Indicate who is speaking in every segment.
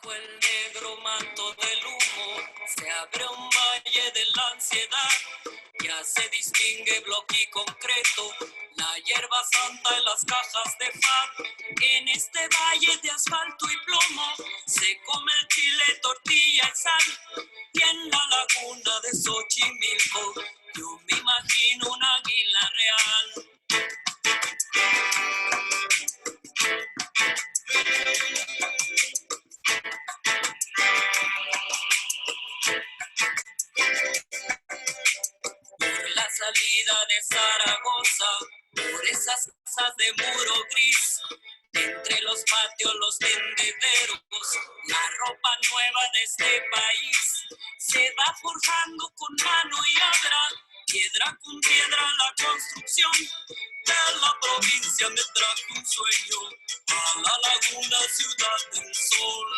Speaker 1: Bajo el negro manto del humo se abre un valle de la ansiedad. Ya se distingue bloque y concreto, la hierba santa en las cajas de FAB. En este valle de asfalto y plomo se come el chile, tortilla y sal. Y en la laguna de Xochimilco yo me imagino una águila real. Por la salida de Zaragoza, por esas casas de muro gris, entre los patios, los tendederos, la ropa nueva de este país se va forjando con mano y obra, piedra con piedra la construcción de la provincia. Me trajo un sueño a la laguna, ciudad del sol.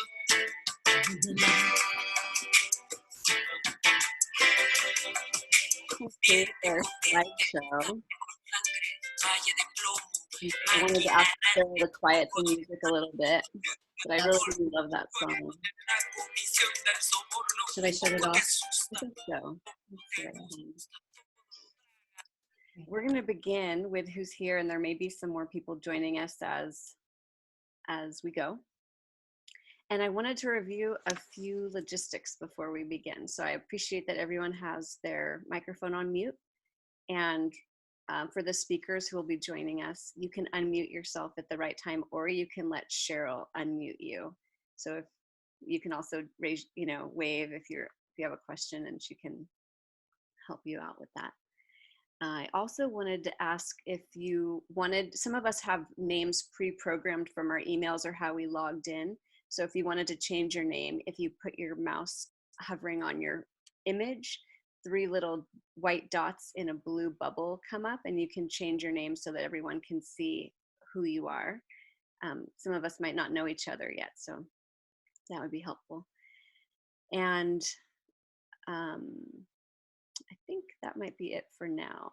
Speaker 2: Okay, our slideshow. I wanted to ask Sarah to quiet the music a little bit, but I really do love that song. Should I shut it off? I think so. We're going to begin with who's here, and there may be some more people joining us as we go. And I wanted to review a few logistics before we begin. So I appreciate that everyone has their microphone on mute. And for the speakers who will be joining us, you can unmute yourself at the right time, or you can let Cheryl unmute you. So if you can also raise, wave if you have a question, and she can help you out with that. I also wanted to ask if you wanted, some of us have names pre-programmed from our emails or how we logged in. So if you wanted to change your name, if you put your mouse hovering on your image, 3 little white dots in a blue bubble come up, and you can change your name so that everyone can see who you are. Some of us might not know each other yet, so that would be helpful. And I think that might be it for now.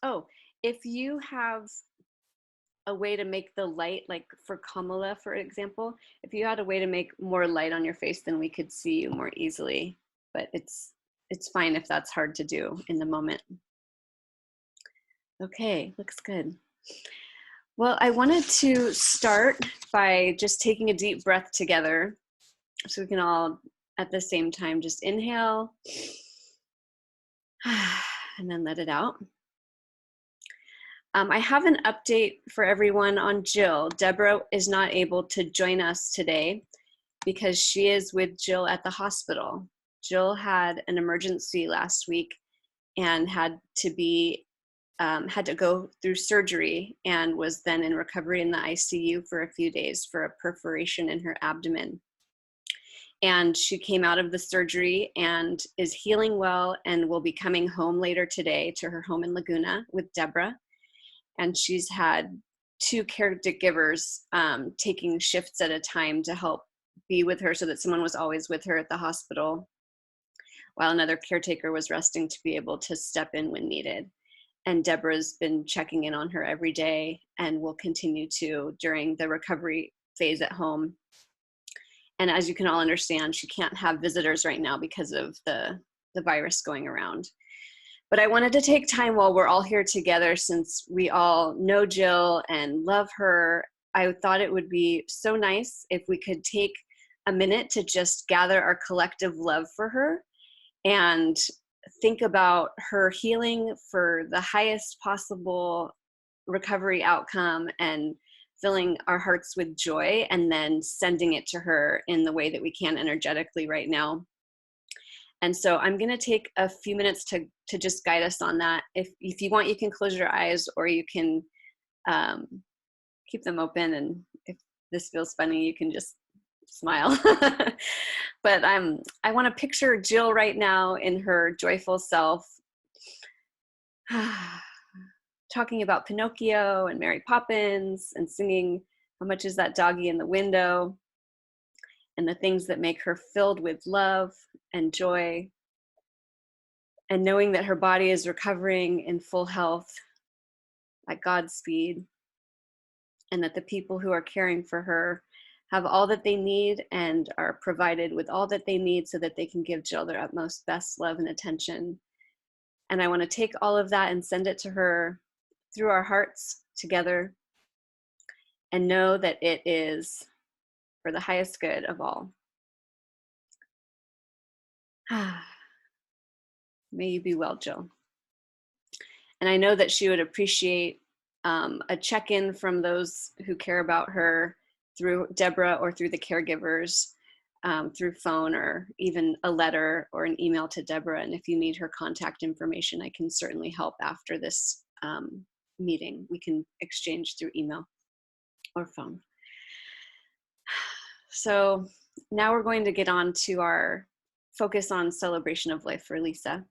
Speaker 2: Oh, if you have a way to make the light, like for Kamala, for example, if you had a way to make more light on your face, then we could see you more easily, but it's fine if that's hard to do in the moment. Okay, looks good. Well, I wanted to start by just taking a deep breath together, so we can all at the same time just inhale and then let it out. I have an update for everyone on Jill. Deborah is not able to join us today because she is with Jill at the hospital. Jill had an emergency last week and had to go through surgery, and was then in recovery in the ICU for a few days for a perforation in her abdomen. And she came out of the surgery and is healing well and will be coming home later today to her home in Laguna with Deborah. And she's had 2 caregivers taking shifts at a time to help be with her, so that someone was always with her at the hospital, while another caretaker was resting to be able to step in when needed. And Deborah's been checking in on her every day and will continue to during the recovery phase at home. And as you can all understand, she can't have visitors right now because of the virus going around. But I wanted to take time while we're all here together, since we all know Jill and love her. I thought it would be so nice if we could take a minute to just gather our collective love for her and think about her healing for the highest possible recovery outcome, and filling our hearts with joy, and then sending it to her in the way that we can energetically right now. And so I'm going to take a few minutes to just guide us on that. If you want, you can close your eyes, or you can keep them open. And if this feels funny, you can just smile. But I want to picture Jill right now in her joyful self, talking about Pinocchio and Mary Poppins, and singing "How Much Is That Doggy in the Window," and the things that make her filled with love and joy, and knowing that her body is recovering in full health at God's speed, and that the people who are caring for her have all that they need and are provided with all that they need so that they can give Jill their utmost best love and attention. And I want to take all of that and send it to her through our hearts together and know that it is for the highest good of all. May you be well, Jill. And I know that she would appreciate a check-in from those who care about her through Deborah or through the caregivers, through phone or even a letter or an email to Deborah. And if you need her contact information, I can certainly help after this meeting. We can exchange through email or phone. So now we're going to get on to our focus on celebration of life for Lisa.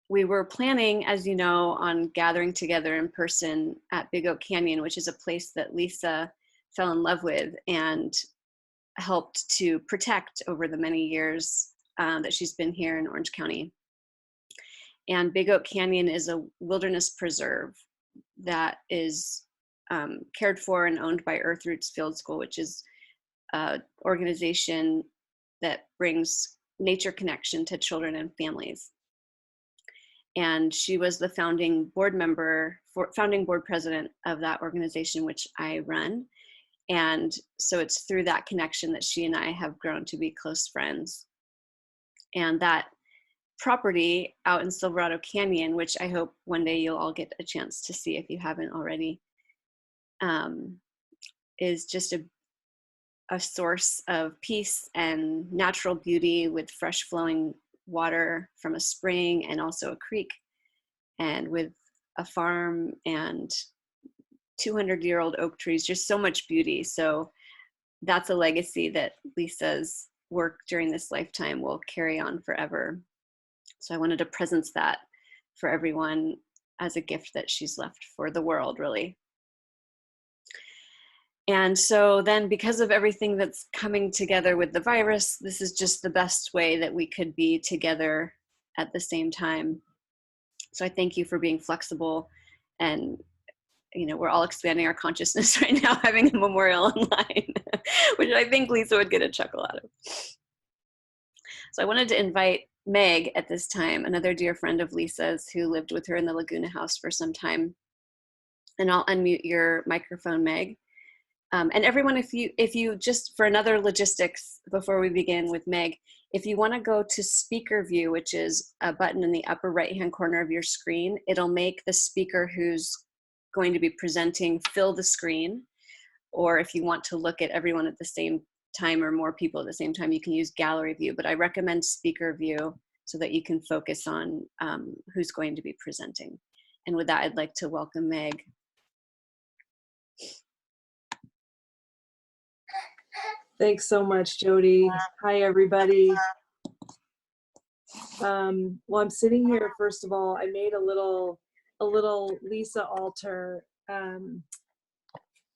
Speaker 2: We were planning, as you know, on gathering together in person at Big Oak Canyon, which is a place that Lisa fell in love with and helped to protect over the many years that she's been here in Orange County. And Big Oak Canyon is a wilderness preserve that is cared for and owned by Earth Roots Field School, which is an organization that brings nature connection to children and families. And she was the founding board president of that organization, which I run. And so it's through that connection that she and I have grown to be close friends. And that property out in Silverado Canyon, which I hope one day you'll all get a chance to see if you haven't already, is just a source of peace and natural beauty with fresh flowing water from a spring and also a creek, and with a farm and 200-year-old oak trees, just so much beauty. So that's a legacy that Lisa's work during this lifetime will carry on forever. So I wanted to presence that for everyone as a gift that she's left for the world, really. And so then, because of everything that's coming together with the virus, this is just the best way that we could be together at the same time. So I thank you for being flexible. And, you know, we're all expanding our consciousness right now, having a memorial online, which I think Lisa would get a chuckle out of. So I wanted to invite Meg at this time, another dear friend of Lisa's who lived with her in the Laguna house for some time. And I'll unmute your microphone, Meg. And everyone, if you just, for another logistics before we begin with Meg, if you want to go to speaker view, which is a button in the upper right-hand corner of your screen, it'll make the speaker who's going to be presenting fill the screen. Or if you want to look at everyone at the same time or more people at the same time, you can use gallery view. But I recommend speaker view so that you can focus on who's going to be presenting. And with that, I'd like to welcome Meg.
Speaker 3: Thanks so much, Jody. Hi, everybody. Well, I'm sitting here. First of all, I made a little Lisa altar.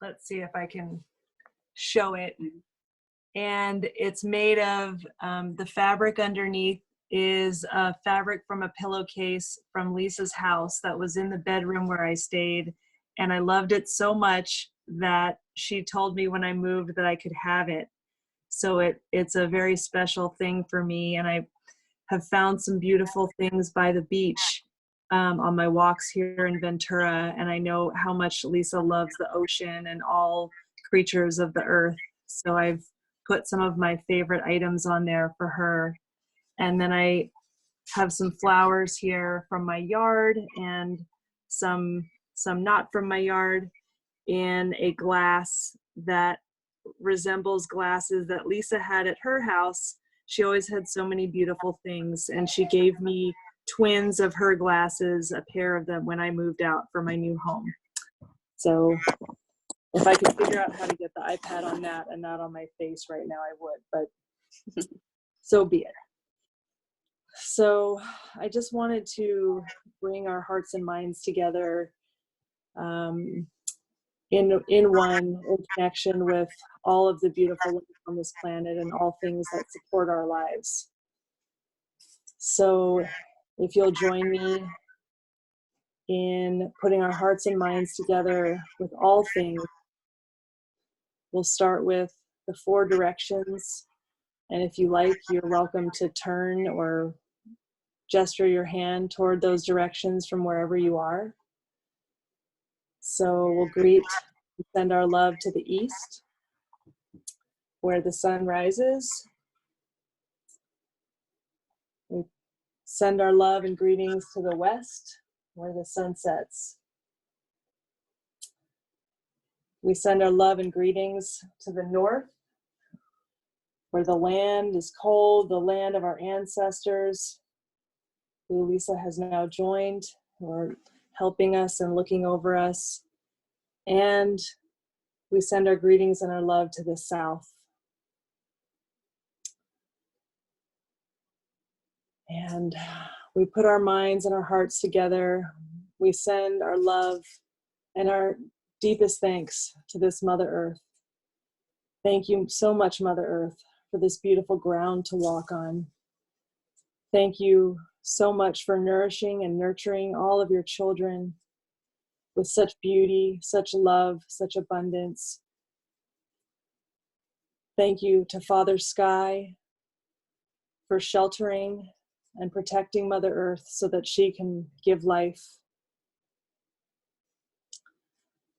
Speaker 3: Let's see if I can show it. And it's made of the fabric underneath is a fabric from a pillowcase from Lisa's house that was in the bedroom where I stayed. And I loved it so much that she told me when I moved that I could have it. So it's a very special thing for me. And I have found some beautiful things by the beach on my walks here in Ventura. And I know how much Lisa loves the ocean and all creatures of the earth. So I've put some of my favorite items on there for her. And then I have some flowers here from my yard and some not from my yard in a glass that resembles glasses that Lisa had at her house. She always had so many beautiful things, and she gave me twins of her glasses, a pair of them, when I moved out for my new home. So if I could figure out how to get the iPad on that and not on my face right now, I would, but so be it. So I just wanted to bring our hearts and minds together in one, in connection with all of the beautiful life on this planet and all things that support our lives. So if you'll join me in putting our hearts and minds together with all things We'll start with the 4 directions. And if you like, you're welcome to turn or gesture your hand toward those directions from wherever you are. So we'll send our love to the east, where the sun rises. We send our love and greetings to the west, where the sun sets. We send our love and greetings to the north, where the land is cold, the land of our ancestors, who Lisa has now joined, who are helping us and looking over us. And we send our greetings and our love to the south. And we put our minds and our hearts together. We send our love and our deepest thanks to this Mother Earth. Thank you so much, Mother Earth, for this beautiful ground to walk on. Thank you so much for nourishing and nurturing all of your children with such beauty, such love, such abundance. Thank you to Father Sky for sheltering and protecting Mother Earth so that she can give life.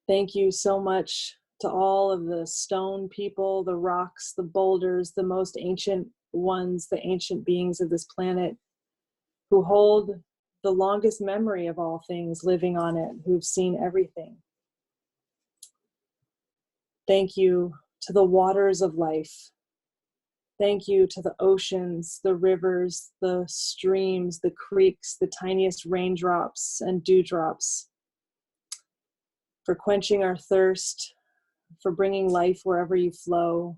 Speaker 3: Thank you so much to all of the stone people, the rocks, the boulders, the most ancient ones, the ancient beings of this planet, who hold the longest memory of all things living on it, who've seen everything. Thank you to the waters of life. Thank you to the oceans, the rivers, the streams, the creeks, the tiniest raindrops and dewdrops, for quenching our thirst, for bringing life wherever you flow,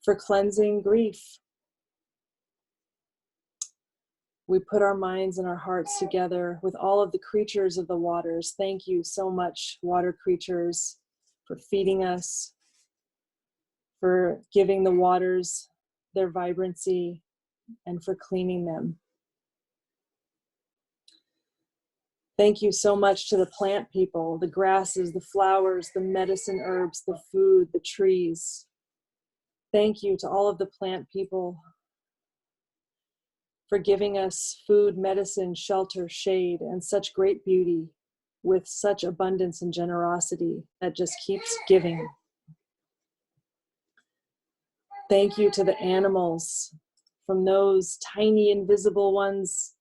Speaker 3: for cleansing grief. We put our minds and our hearts together with all of the creatures of the waters. Thank you so much, water creatures, for feeding us, for giving the waters their vibrancy, and for cleaning them. Thank you so much to the plant people, the grasses, the flowers, the medicine herbs, the food, the trees. Thank you to all of the plant people for giving us food, medicine, shelter, shade, and such great beauty with such abundance and generosity that just keeps giving. Thank you to the animals, from those tiny invisible ones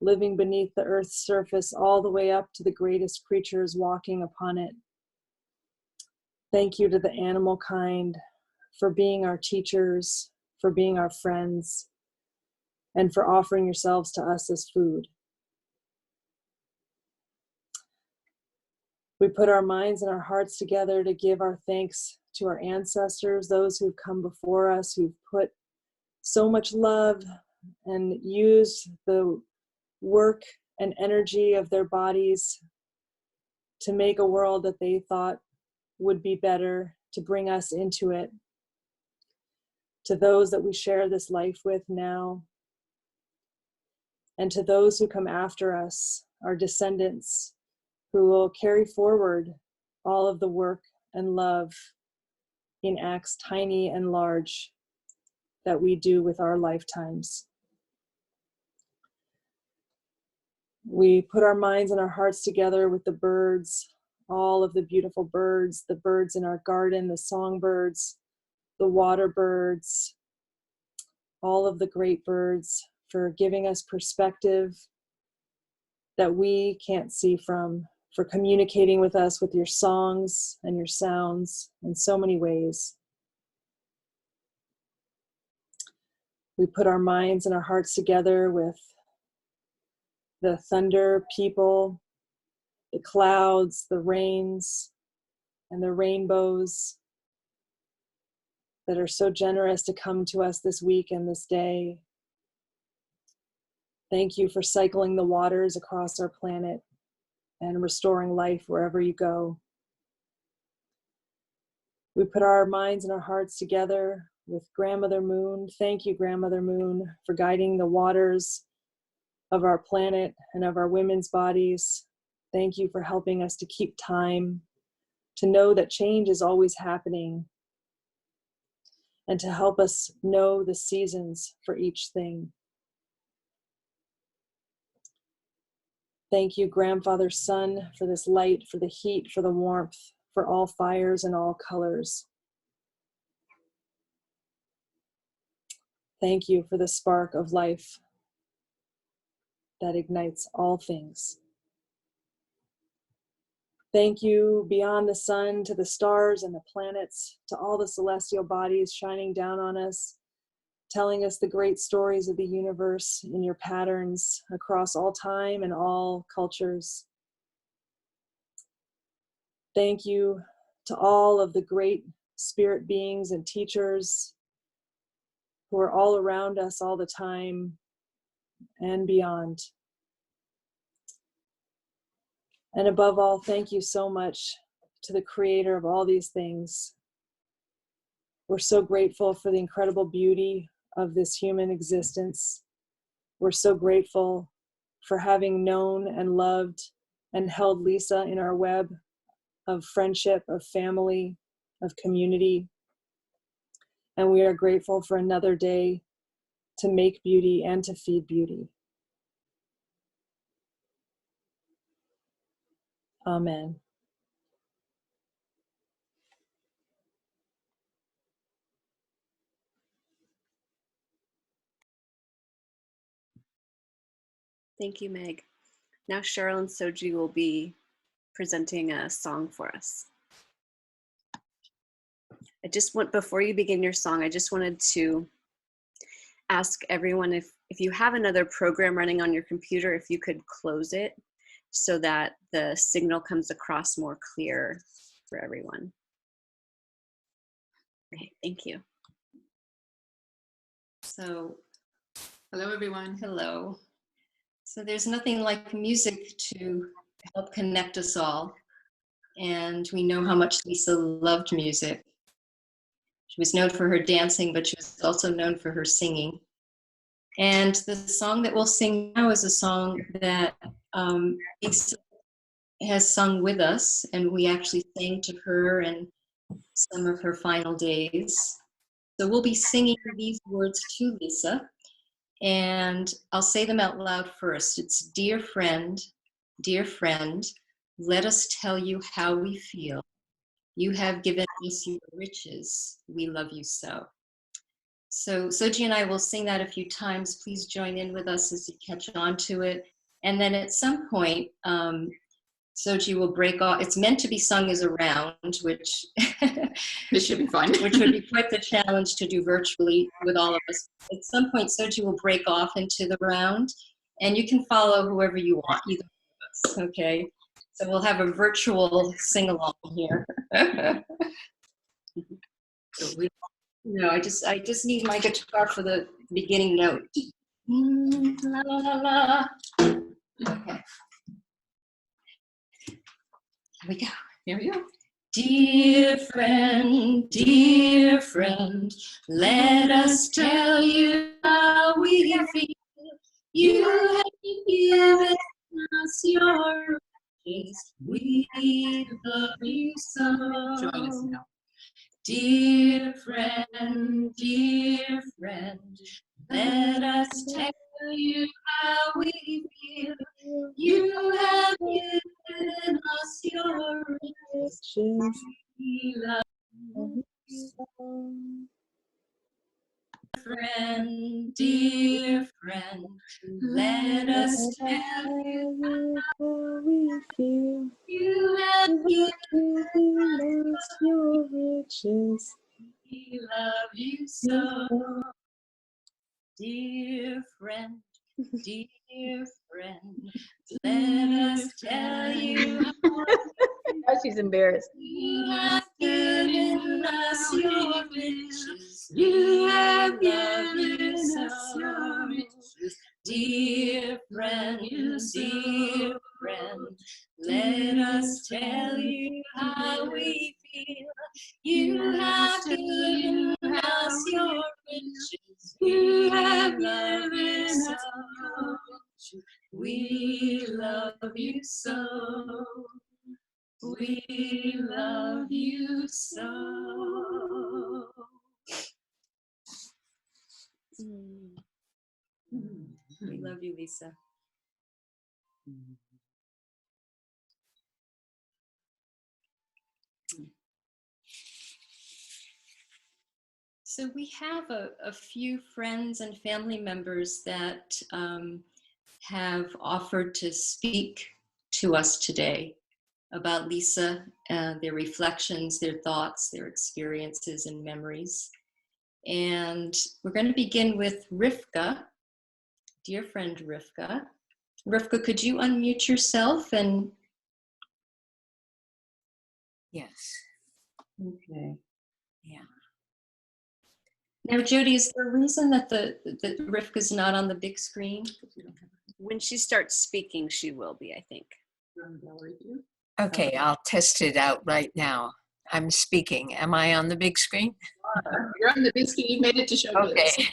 Speaker 3: living beneath the earth's surface all the way up to the greatest creatures walking upon it. Thank you to the animal kind for being our teachers, for being our friends, and for offering yourselves to us as food. We put our minds and our hearts together to give our thanks to our ancestors, those who've come before us, who've put so much love and used the work and energy of their bodies to make a world that they thought would be better, to bring us into it. To those that we share this life with now, and to those who come after us, our descendants, who will carry forward all of the work and love in acts tiny and large that we do with our lifetimes. We put our minds and our hearts together with the birds, all of the beautiful birds, the birds in our garden, the songbirds, the water birds, all of the great birds, for giving us perspective that we can't see from, for communicating with us with your songs and your sounds in so many ways. We put our minds and our hearts together with the thunder people, the clouds, the rains, and the rainbows that are so generous to come to us this week and this day. Thank you for cycling the waters across our planet and restoring life wherever you go. We put our minds and our hearts together with Grandmother Moon. Thank you, Grandmother Moon, for guiding the waters of our planet and of our women's bodies. Thank you for helping us to keep time, to know that change is always happening, and to help us know the seasons for each thing. Thank you, Grandfather Sun, for this light, for the heat, for the warmth, for all fires and all colors. Thank you for the spark of life that ignites all things. Thank you, beyond the sun, to the stars and the planets, to all the celestial bodies shining down on us, telling us the great stories of the universe in your patterns across all time and all cultures. Thank you to all of the great spirit beings and teachers who are all around us all the time and beyond. And above all, thank you so much to the creator of all these things. We're so grateful for the incredible beauty of this human existence. We're so grateful for having known and loved and held Lisa in our web of friendship, of family, of community. And we are grateful for another day to make beauty and to feed beauty. Amen.
Speaker 2: Thank you, Meg. Now Cheryl and Soji will be presenting a song for us. Before you begin your song, I just wanted to ask everyone if you have another program running on your computer, if you could close it so that the signal comes across more clear for everyone. Okay, thank you. So,
Speaker 4: hello everyone.
Speaker 2: Hello.
Speaker 4: So there's nothing like music to help connect us all. And we know how much Lisa loved music. She was known for her dancing, but she was also known for her singing. And the song that we'll sing now is a song that Lisa has sung with us, and we actually sang to her and some of her final days. So we'll be singing these words to Lisa, and I'll say them out loud first. It's dear friend, let us tell you how we feel. You have given us your riches. We love you so. So Soji and I will sing that a few times. Please join in with us as you catch on to it. And then at some point, Soji will break off. It's meant to be sung as a round, which
Speaker 1: This should be fun.
Speaker 4: which would be quite the challenge to do virtually with all of us. At some point, Soji will break off into the round, and you can follow whoever you want, either of us, okay? So we'll have a virtual sing-along here. I just need my guitar for the beginning note. La, la, la, la. Okay. Here we go.
Speaker 1: Here we go.
Speaker 4: Dear friend, let us tell you how we feel. You have given us your riches. We love you so.
Speaker 1: Join us now.
Speaker 4: Dear friend, let us tell you how we feel. You have given us your riches. We love you so. Dear friend, let us tell you
Speaker 3: how we feel.
Speaker 4: you have given
Speaker 3: us your riches.
Speaker 4: We love you so. Dear friend, let us tell you how
Speaker 1: Now she's embarrassed.
Speaker 4: you have given us your riches. You have given us your riches. Dear friend, let us tell you how we feel. You have given us your riches. You have given us your riches. We love you so. We love you so. We love you, Lisa. So we have a few friends and family members that have offered to speak to us today about Lisa, their reflections, their thoughts, their experiences and memories. And we're going to begin with Rivka, dear friend Rivka. Rivka, could you unmute yourself and...
Speaker 5: Yes.
Speaker 4: Okay.
Speaker 5: Yeah.
Speaker 4: Now, Jody, is there a reason that that Rivka's not on the big screen?
Speaker 2: When she starts speaking, she will be, I think.
Speaker 5: Okay, I'll test it out right now. I'm speaking. Am I on the big screen?
Speaker 6: You're on the big screen. You made it to show
Speaker 5: Okay.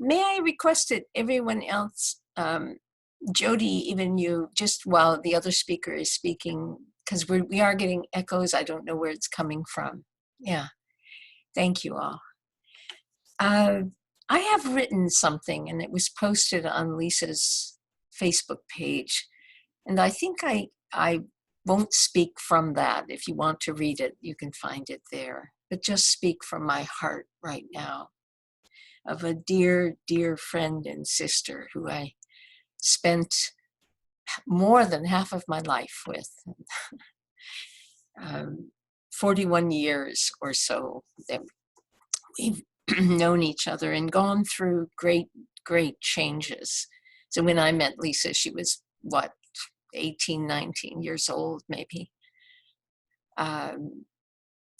Speaker 5: May I request that everyone else, Jody, even you, just while the other speaker is speaking, because we are getting echoes. I don't know where it's coming from. Yeah. Thank you all. I have written something, and it was posted on Lisa's Facebook page. And I think I won't speak from that. If you want to read it, you can find it there. But just speak from my heart right now of a dear, dear friend and sister who I spent more than half of my life with. 41 years or so that we've known each other and gone through great, great changes. So when I met Lisa, she was, 18, 19 years old, maybe.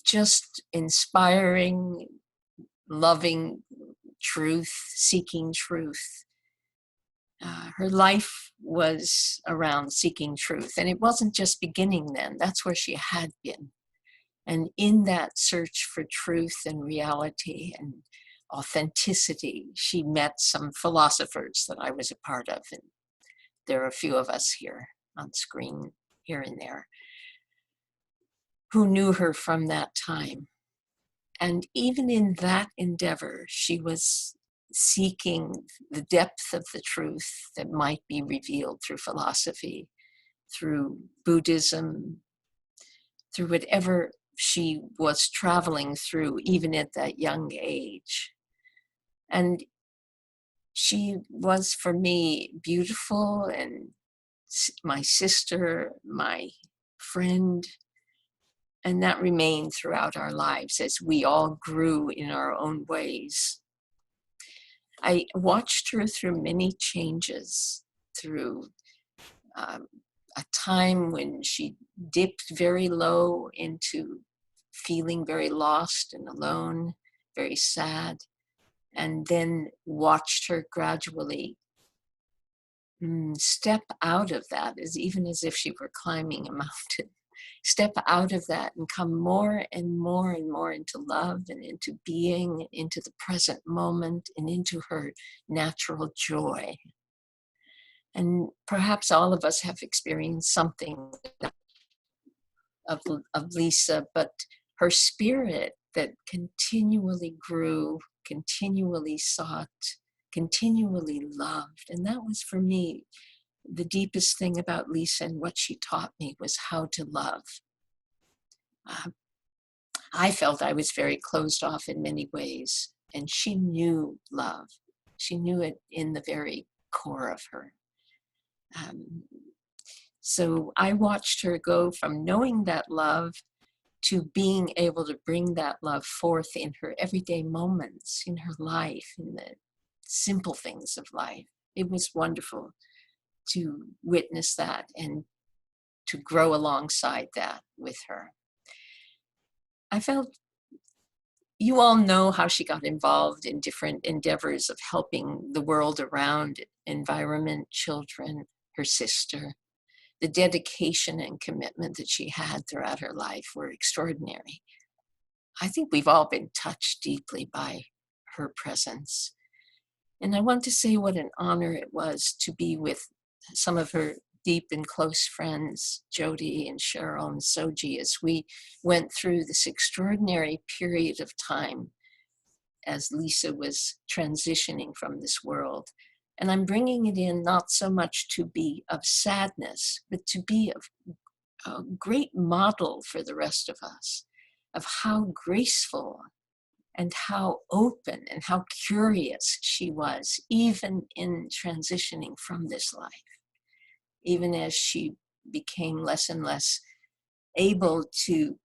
Speaker 5: Just inspiring, loving truth, seeking truth. Her life was around seeking truth, and it wasn't just beginning then. That's where she had been. And in that search for truth and reality and authenticity, she met some philosophers that I was a part of. And there are a few of us here on screen, here and there, who knew her from that time. And even in that endeavor, she was seeking the depth of the truth that might be revealed through philosophy, through Buddhism, through whatever she was traveling through, even at that young age. And she was, for me, beautiful and my sister, my friend, and that remained throughout our lives as we all grew in our own ways. I watched her through many changes, through a time when she dipped very low into feeling very lost and alone, very sad, and then watched her gradually step out of that, even as if she were climbing a mountain. Step out of that and come more and more and more into love and into being, into the present moment and into her natural joy. And perhaps all of us have experienced something of Lisa, but her spirit that continually grew, continually sought, continually loved. And that was, for me, the deepest thing about Lisa, and what she taught me was how to love. I felt I was very closed off in many ways, and she knew love. She knew it in the very core of her. So I watched her go from knowing that love to being able to bring that love forth in her everyday moments, in her life, in the simple things of life. It was wonderful to witness that and to grow alongside that with her. I felt, you all know how she got involved in different endeavors of helping the world around, environment, children, her sister. The dedication and commitment that she had throughout her life were extraordinary. I think we've all been touched deeply by her presence. And I want to say what an honor it was to be with some of her deep and close friends, Jody and Cheryl and Soji, as we went through this extraordinary period of time as Lisa was transitioning from this world. And I'm bringing it in not so much to be of sadness, but to be a great model for the rest of us of how graceful and how open and how curious she was, even in transitioning from this life, even as she became less and less able to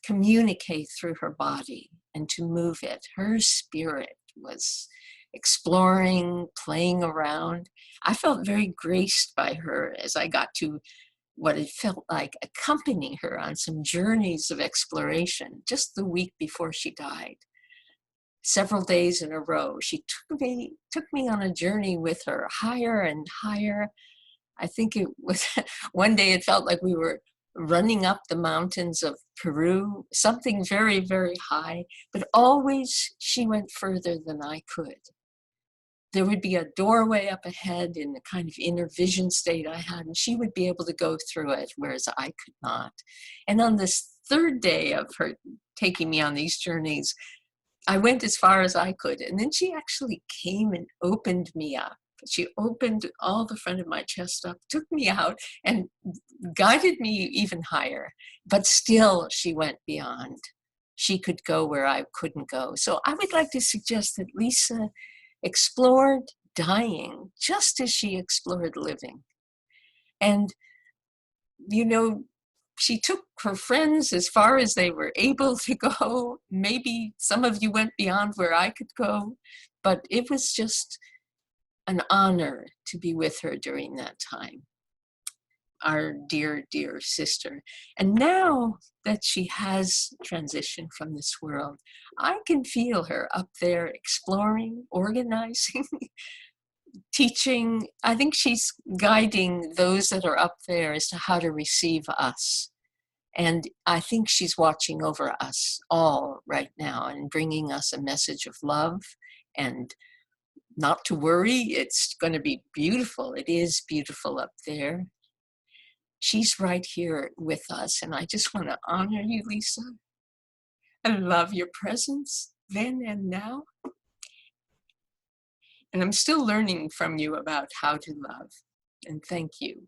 Speaker 5: communicate through her body and to move it. Her spirit was exploring, playing around. I felt very graced by her as I got to what it felt like accompanying her on some journeys of exploration just the week before she died. Several days in a row, she took me on a journey with her, higher and higher. I think it was one day it felt like we were running up the mountains of Peru, something very, very high, but always she went further than I could. There would be a doorway up ahead in the kind of inner vision state I had, and she would be able to go through it, whereas I could not. And on this third day of her taking me on these journeys, I went as far as I could, and then she actually came and opened me up. She opened all the front of my chest up, took me out, and guided me even higher. But still, she went beyond. She could go where I couldn't go. So I would like to suggest that Lisa explored dying just as she explored living. And, you know, she took her friends as far as they were able to go. Maybe some of you went beyond where I could go, but it was just an honor to be with her during that time. Our dear, dear sister. And now that she has transitioned from this world, I can feel her up there exploring, organizing, teaching. I think she's guiding those that are up there as to how to receive us. And I think she's watching over us all right now and bringing us a message of love and not to worry. It's going to be beautiful. It is beautiful up there. She's right here with us. And I just want to honor you, Lisa. I love your presence then and now. And I'm still learning from you about how to love. And thank you.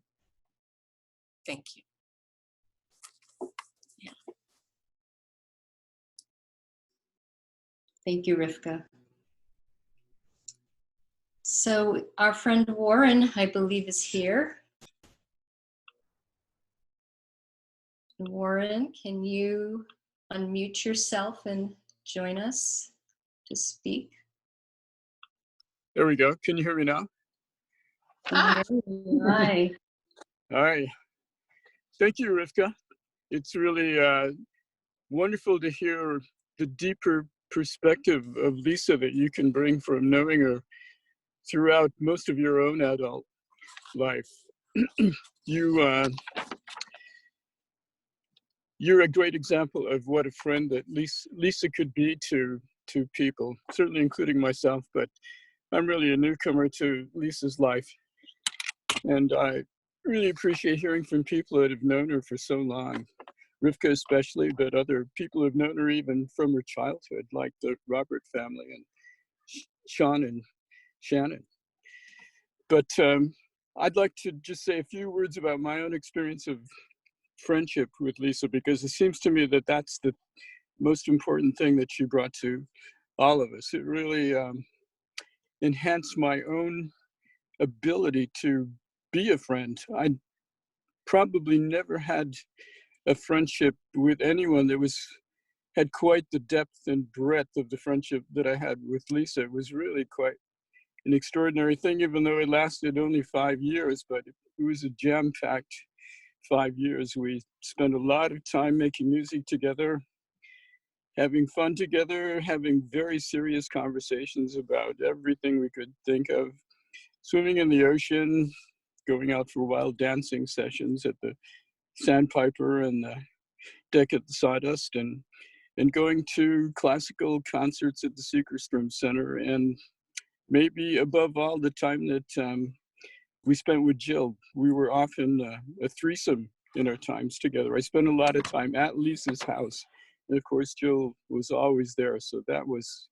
Speaker 5: Thank you. Yeah.
Speaker 4: Thank you, Rivka. So our friend Warren, I believe, is here. Warren, can you unmute yourself and join us to speak?
Speaker 7: There we go. Can you hear me now?
Speaker 4: Hi.
Speaker 7: Hi. Thank you, Rivka. It's really wonderful to hear the deeper perspective of Lisa that you can bring from knowing her throughout most of your own adult life. You're a great example of what a friend that Lisa could be to people, certainly including myself, but I'm really a newcomer to Lisa's life. And I really appreciate hearing from people that have known her for so long, Rivka especially, but other people have known her even from her childhood, like the Robert family and Sean and Shannon. But I'd like to just say a few words about my own experience of friendship with Lisa, because it seems to me that that's the most important thing that she brought to all of us. It really enhanced my own ability to be a friend. I probably never had a friendship with anyone that had quite the depth and breadth of the friendship that I had with Lisa. It was really quite an extraordinary thing, even though it lasted only 5 years, but it was a jam-packed 5 years. We spent a lot of time making music together, having fun together, having very serious conversations about everything we could think of, swimming in the ocean, going out for wild dancing sessions at the Sandpiper and the deck at the Sawdust, and going to classical concerts at the Seekerstrom Center, and maybe above all, the time that we spent with Jill. We were often a threesome in our times together. I spent a lot of time at Lisa's house. And of course, Jill was always there. So that was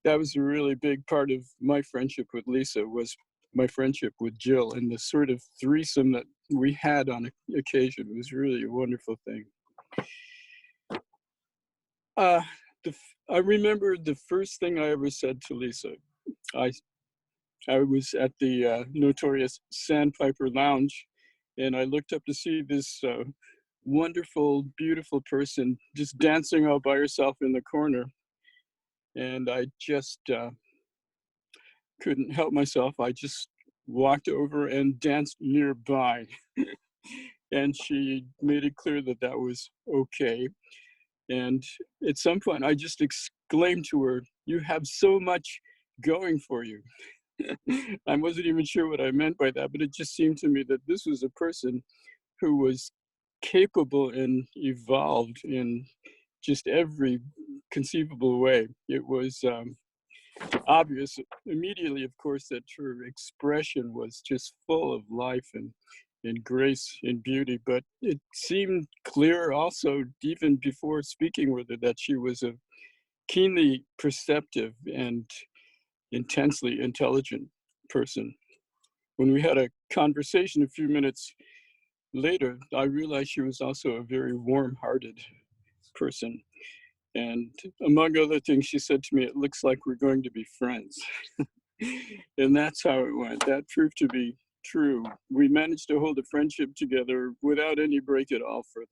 Speaker 7: a really big part of my friendship with Lisa, was my friendship with Jill, and the sort of threesome that we had on occasion was really a wonderful thing. I remember the first thing I ever said to Lisa. I was at the notorious Sandpiper Lounge, and I looked up to see this wonderful, beautiful person just dancing all by herself in the corner. And I just couldn't help myself. I just walked over and danced nearby. And she made it clear that that was okay. And at some point, I just exclaimed to her, "You have so much going for you." I wasn't even sure what I meant by that, but it just seemed to me that this was a person who was capable and evolved in just every conceivable way. It was obvious immediately, of course, that her expression was just full of life and grace and beauty, but it seemed clear also, even before speaking with her, that she was a keenly perceptive and intensely intelligent person. When we had a conversation a few minutes later, I realized she was also a very warm-hearted person. And among other things, she said to me, "It looks like we're going to be friends." And that's how it went. That proved to be true. We managed to hold a friendship together without any break at all for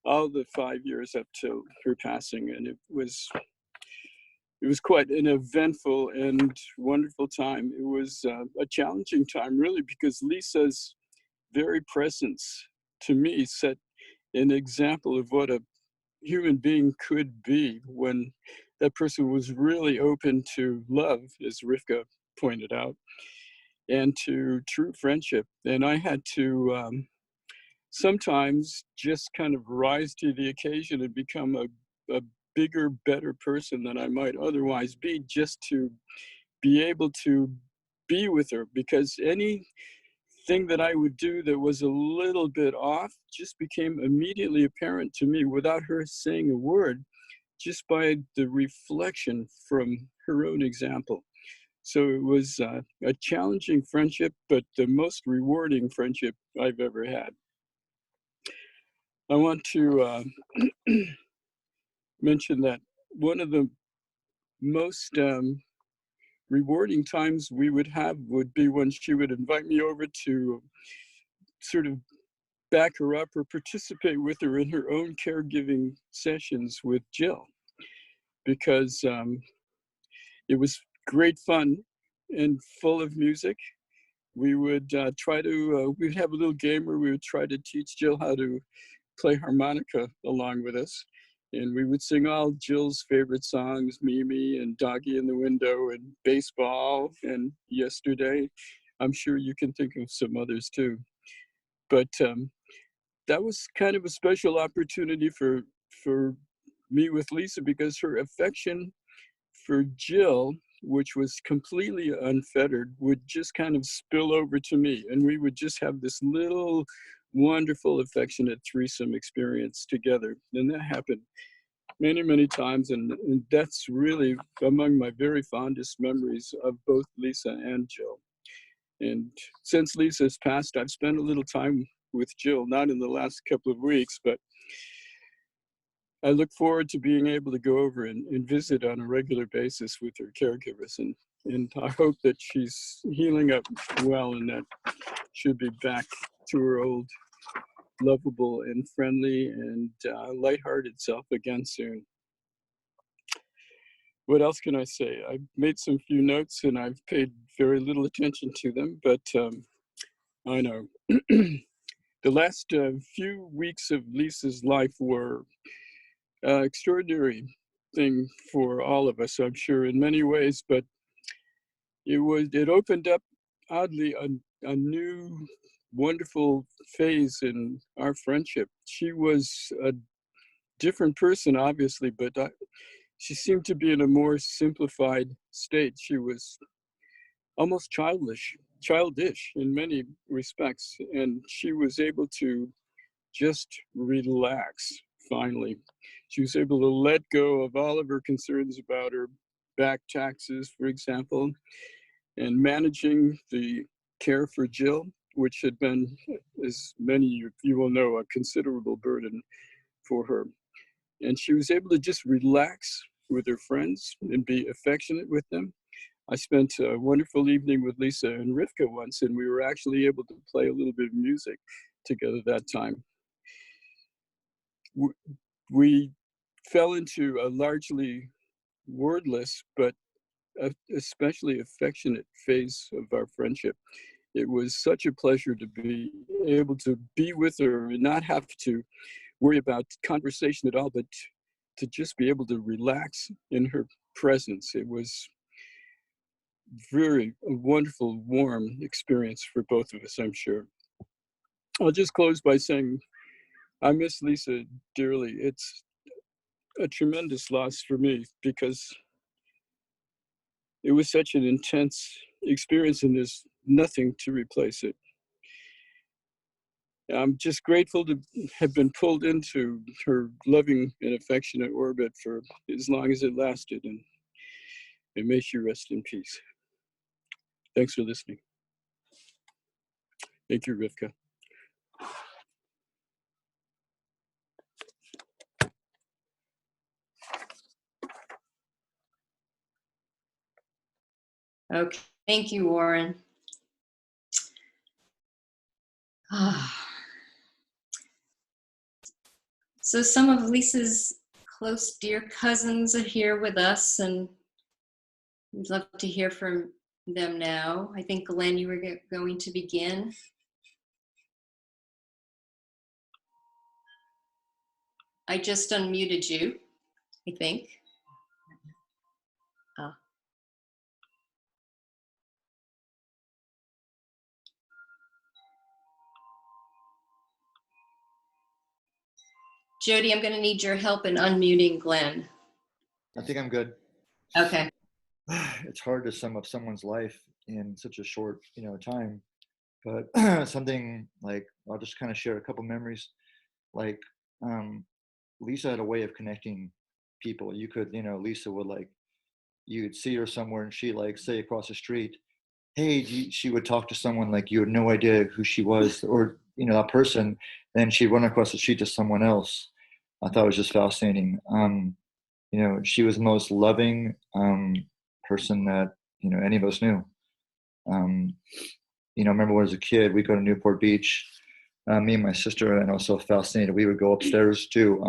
Speaker 7: all the 5 years up to her passing. And it was quite an eventful and wonderful time. It was a challenging time, really, because Lisa's very presence to me set an example of what a human being could be when that person was really open to love, as Rivka pointed out, and to true friendship. And I had to sometimes just kind of rise to the occasion and become a bigger, better person than I might otherwise be, just to be able to be with her, because anything that I would do that was a little bit off just became immediately apparent to me without her saying a word, just by the reflection from her own example. So it was a challenging friendship, but the most rewarding friendship I've ever had. I want to mention that one of the most rewarding times we would have would be when she would invite me over to sort of back her up or participate with her in her own caregiving sessions with Jill, because it was great fun and full of music. We would we'd have a little game where we would try to teach Jill how to play harmonica along with us. And we would sing all Jill's favorite songs, Mimi and Doggy in the Window and Baseball and Yesterday. I'm sure you can think of some others too. But that was kind of a special opportunity for me with Lisa, because her affection for Jill, which was completely unfettered, would just kind of spill over to me. And we would just have this little wonderful, affectionate threesome experience together. And that happened many, many times. And that's really among my very fondest memories of both Lisa and Jill. And since Lisa's passed, I've spent a little time with Jill, not in the last couple of weeks, but I look forward to being able to go over and visit on a regular basis with her caregivers. And I hope that she's healing up well and that she'll be back to her old lovable and friendly and lighthearted self again soon. What else can I say? I've made some few notes and I've paid very little attention to them, but I know. The last few weeks of Lisa's life were extraordinary thing for all of us, I'm sure, in many ways, but it opened up, oddly, a new wonderful phase in our friendship. She was a different person, obviously, but she seemed to be in a more simplified state. She was almost childish childish in many respects, and she was able to just relax finally. She was able to let go of all of her concerns about her back taxes, for example, and managing the care for Jill, which had been, as many of you will know, a considerable burden for her. And she was able to just relax with her friends and be affectionate with them. I spent a wonderful evening with Lisa and Rivka once, and we were actually able to play a little bit of music together that time. We fell into a largely wordless, but especially affectionate phase of our friendship. It was such a pleasure to be able to be with her and not have to worry about conversation at all, but to just be able to relax in her presence. It was very a wonderful, warm experience for both of us, I'm sure. I'll just close by saying I miss Lisa dearly. It's a tremendous loss for me because it was such an intense experience and there's nothing to replace it. I'm just grateful to have been pulled into her loving and affectionate orbit for as long as it lasted, and may she rest in peace. Thanks for listening. Thank you, Rivka.
Speaker 4: Okay, thank you, Warren. So some of Lisa's close, dear cousins are here with us, and we'd love to hear from them now. I think, Glenn, you were going to begin. I just unmuted you, I think. Jody, I'm going to need your help in unmuting Glenn.
Speaker 8: I think I'm good.
Speaker 4: Okay.
Speaker 8: It's hard to sum up someone's life in such a short, time. But something like, I'll just kind of share a couple memories. Like, Lisa had a way of connecting people. You could, Lisa would you'd see her somewhere and she say across the street, hey, she would talk to someone like you had no idea who she was or, that person. Then she'd run across the street to someone else. I thought it was just fascinating. She was the most loving person that, any of us knew. I remember when I was a kid, we'd go to Newport Beach, me and my sister, and I was so fascinated. We would go upstairs to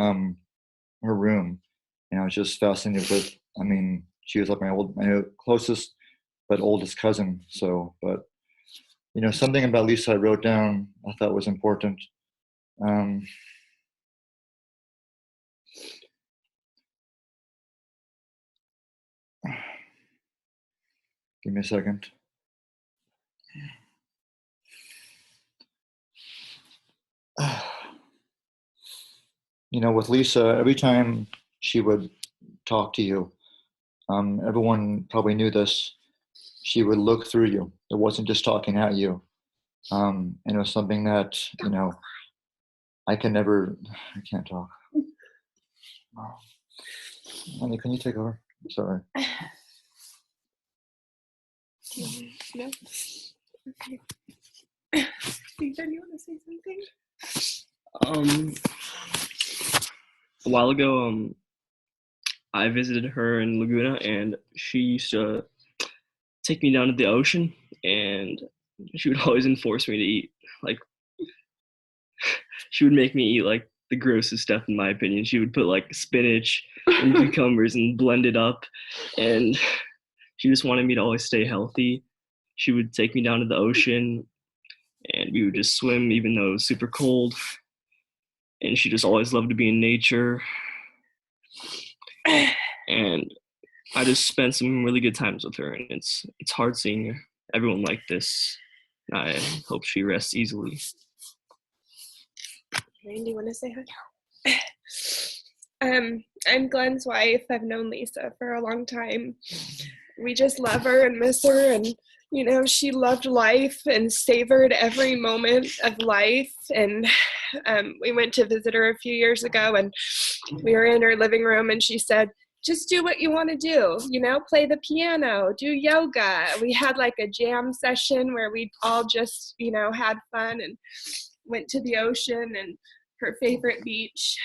Speaker 8: her room, and I was just fascinated with, she was my closest but oldest cousin. So, but, something about Lisa I wrote down I thought was important. Give me a second. With Lisa, every time she would talk to you, everyone probably knew this, she would look through you. It wasn't just talking at you. And it was something that, I can't talk. Oh. Honey, can you take over? Sorry.
Speaker 9: No. Okay. Ethan, you want to say something?
Speaker 10: A while ago, I visited her in Laguna, and she used to take me down to the ocean, and she would always enforce me to eat. She would make me eat the grossest stuff, in my opinion. She would put spinach and cucumbers and blend it up, and she just wanted me to always stay healthy. She would take me down to the ocean, and we would just swim even though it was super cold. And she just always loved to be in nature. And I just spent some really good times with her, and it's hard seeing everyone like this. I hope she rests easily.
Speaker 9: Randy, you want to say hi? I'm Glenn's wife. I've known Lisa for a long time. We just love her and miss her, and You know, she loved life and savored every moment of life. And we went to visit her a few years ago, and we were in her living room, and she said, just do what you want to do, you know, play the piano, do yoga. We had like a jam session where we all just, you know, had fun and went to the ocean and her favorite beach.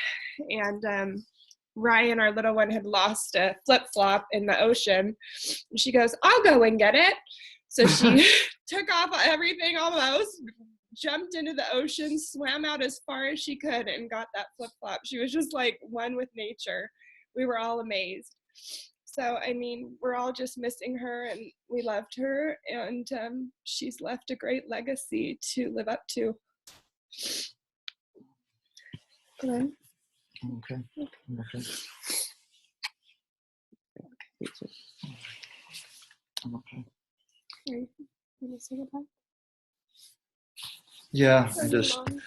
Speaker 9: And Ryan, our little one, had lost a flip-flop in the ocean. And she goes, I'll go and get it. So she took off everything almost, jumped into the ocean, swam out as far as she could, and got that flip-flop. She was just like one with nature. We were all amazed. So, I mean, we're all just missing her, and we loved her, and she's left a great legacy to live up to. Glenn?
Speaker 8: Okay. Okay. I'm okay.
Speaker 9: You want to say goodbye?
Speaker 8: Yeah,
Speaker 9: Or
Speaker 8: I
Speaker 9: your
Speaker 8: just,
Speaker 9: mom?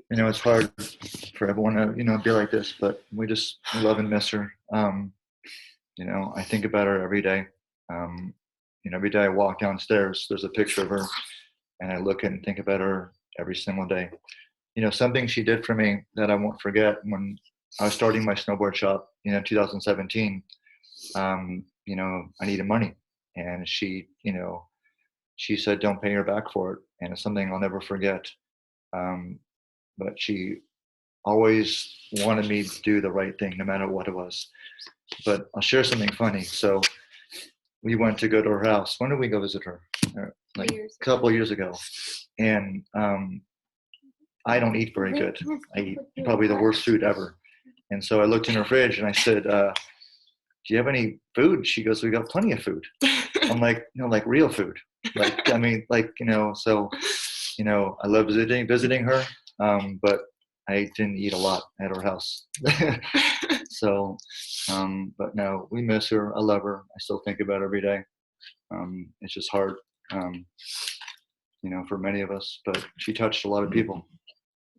Speaker 8: you know, it's hard for everyone to, you know, be like this, but we love and miss her. You know, I think about her every day. You know, every day I walk downstairs, there's a picture of her, and I look and think about her every single day. You know, something she did for me that I won't forget when I was starting my snowboard shop, you know, 2017. You know, I needed money, and she, you know, she said, "Don't pay her back for it," and it's something I'll never forget. But she always wanted me to do the right thing, no matter what it was. But I'll share something funny. So we went to go to her house. When did we go visit her? Like a couple of years ago. And I don't eat very good. I eat probably the worst food ever. And so I looked in her fridge and I said, do you have any food? She goes, we got plenty of food. I'm like, you know, like real food. Like, I mean, like, you know, so, you know, I love visiting her, but I didn't eat a lot at her house. So, but no, we miss her. I love her. I still think about her every day. It's just hard, you know, for many of us, but she touched a lot of people.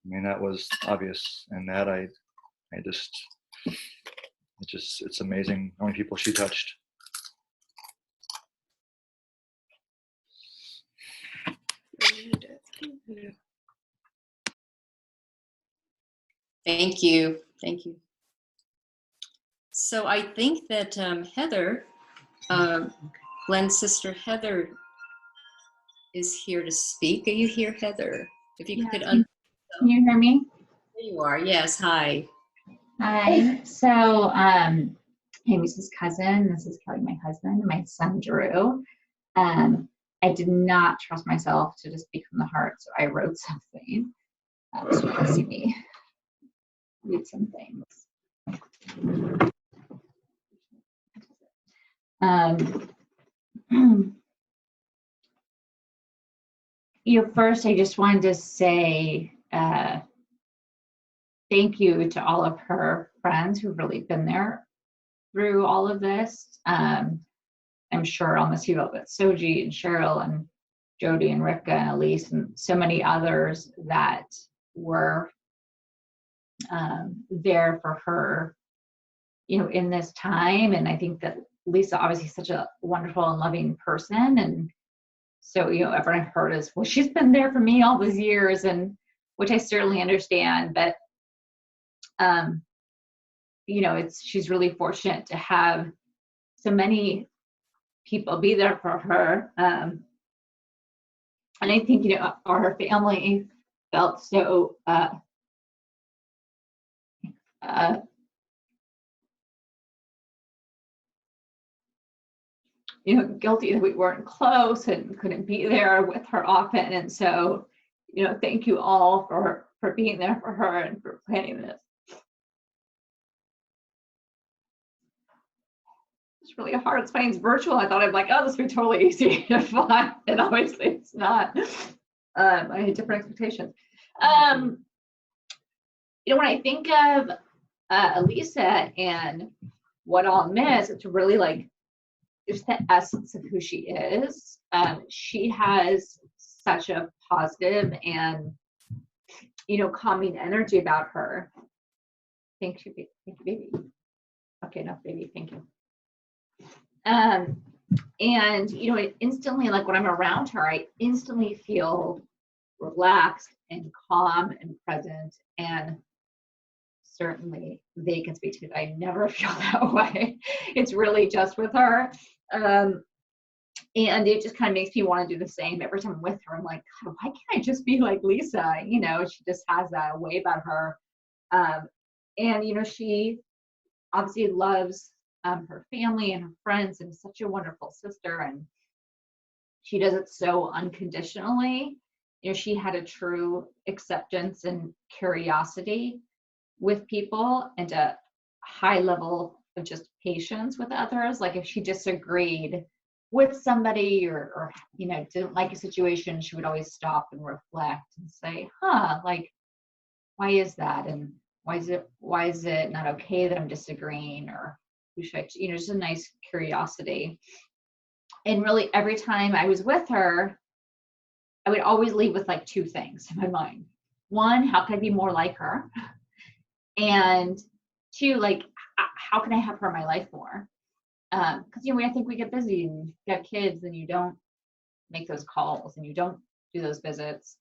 Speaker 8: I mean, that was obvious. And that it's amazing how many people she touched.
Speaker 4: Thank you. Thank you. So I think that Heather, Glenn's sister Heather, is here to speak. Are you here, Heather? If you could
Speaker 11: Can you hear me?
Speaker 4: There you are. Yes. Hi.
Speaker 11: Hi. So, Amy's cousin. This is Kelly, my husband, my son Drew. I did not trust myself to just speak from the heart, so I wrote something. So you can see me read some things. First, I just wanted to say thank you to all of her friends who've really been there through all of this. I'm sure on this field with Soji and Cheryl and Jody and Rivka and Elise and so many others that were there for her, you know, in this time. And I think that Lisa obviously is such a wonderful and loving person. And so, you know, everyone I've heard is, well, she's been there for me all these years, and which I certainly understand. But, you know, she's really fortunate to have so many people be there for her. And I think, you know, our family felt so you know, guilty that we weren't close and couldn't be there with her often. And so, you know, thank you all for being there for her and for planning this. It's really hard. It's funny, it's virtual. I thought I'd like, oh, this would be totally easy to find, and obviously it's not. I had different expectations. You know, when I think of Elisa and what I'll miss, it's really like just the essence of who she is. She has such a positive and, you know, calming energy about her. Thank you, baby. Okay, no, baby, thank you. And, it instantly, like when I'm around her, I instantly feel relaxed and calm and present. And certainly they can speak to me. I never feel that way. It's really just with her. And it just kind of makes me want to do the same every time I'm with her. I'm like, God, why can't I just be like Lisa? She just has that way about her. And she obviously loves her family and her friends and is such a wonderful sister. And she does it so unconditionally. She had a true acceptance and curiosity with people and a high level of just patience with others. Like if she disagreed with somebody or didn't like a situation, she would always stop and reflect and say, like, why is that? And why is it not okay that I'm disagreeing? Or who should I, just a nice curiosity. And really every time I was with her, I would always leave with like two things in my mind. One, how can I be more like her? And two, like, how can I have her in my life more? Because, I think we get busy and you got kids and you don't make those calls and you don't do those visits.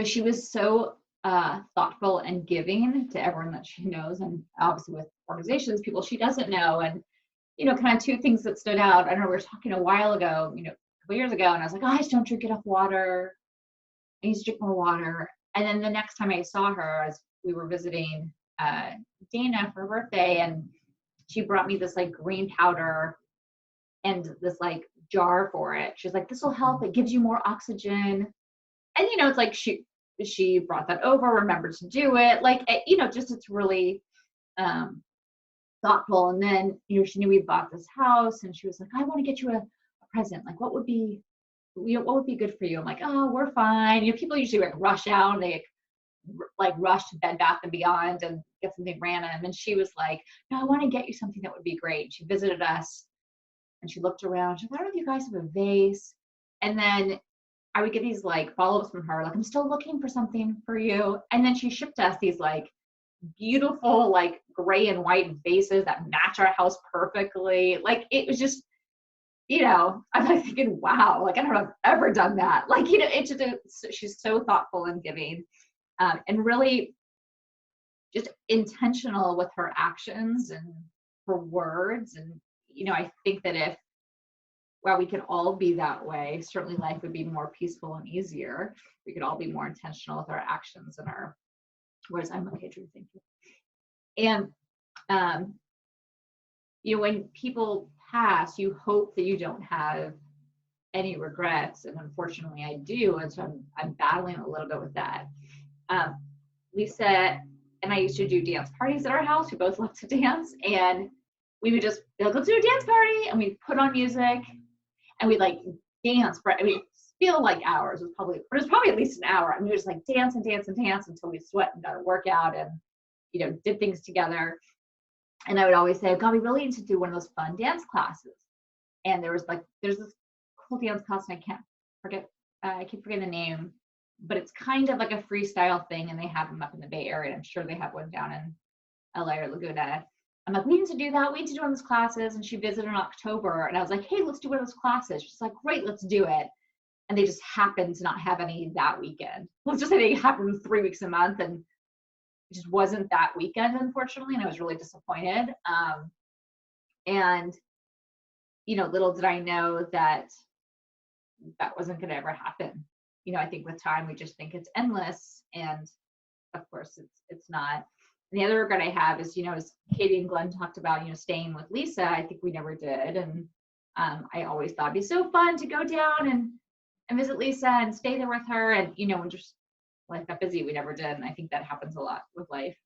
Speaker 11: She was so thoughtful and giving to everyone that she knows, and obviously with organizations, people she doesn't know. And, kind of two things that stood out. I don't know, we were talking a while ago, a couple years ago, and I was like, I just don't drink enough water. I need to drink more water. And then the next time I saw her, as we were visiting Dana for her birthday, and she brought me this like green powder and this like jar for it. She's like, this will help. It gives you more oxygen. And, it's like she brought that over, remembered to do it. Like, just it's really thoughtful. And then, she knew we bought this house and she was like, I want to get you a present. Like, what would be good for you? I'm like, oh, we're fine. People usually like rush out and they like rush to Bed Bath and Beyond and get something random. And she was like, no, I want to get you something that would be great. She visited us and she looked around. She's like, I don't know if you guys have a vase. And then I would get these like follow-ups from her, like, I'm still looking for something for you. And then she shipped us these like beautiful, like gray and white vases that match our house perfectly. Like, it was just, I'm like thinking, wow, like I don't know if I've ever done that. Like, it's just, she's so thoughtful and giving, and really just intentional with her actions and her words. And, I think that while we could all be that way, certainly life would be more peaceful and easier. We could all be more intentional with our actions and our words. I'm okay, Drew, thank you. And, when people pass, you hope that you don't have any regrets. And unfortunately I do. And so I'm battling a little bit with that. Lisa and I used to do dance parties at our house. We both love to dance. And we would just be like, let's do a dance party. And we'd put on music and we'd like dance for, feel like hours. It was probably at least an hour. And we would just like dance and dance and dance until we sweat and got a workout and, did things together. And I would always say, God, we really need to do one of those fun dance classes. And there's this cool dance class, and I keep forgetting the name, but it's kind of like a freestyle thing, and they have them up in the Bay Area. I'm sure they have one down in LA or Laguna. I'm like, we need to do that. We need to do one of those classes. And she visited in October, and I was like, hey, let's do one of those classes. She's like, great, let's do it. And they just happened to not have any that weekend. Let's just say they happened 3 weeks a month, and it just wasn't that weekend, unfortunately, and I was really disappointed. And little did I know that wasn't going to ever happen. I think with time we just think it's endless, and of course it's not. And the other regret I have is, as Katie and Glenn talked about, staying with Lisa, I think we never did. And I always thought it'd be so fun to go down and visit Lisa and stay there with her. And, when just life got busy, we never did. And I think that happens a lot with life.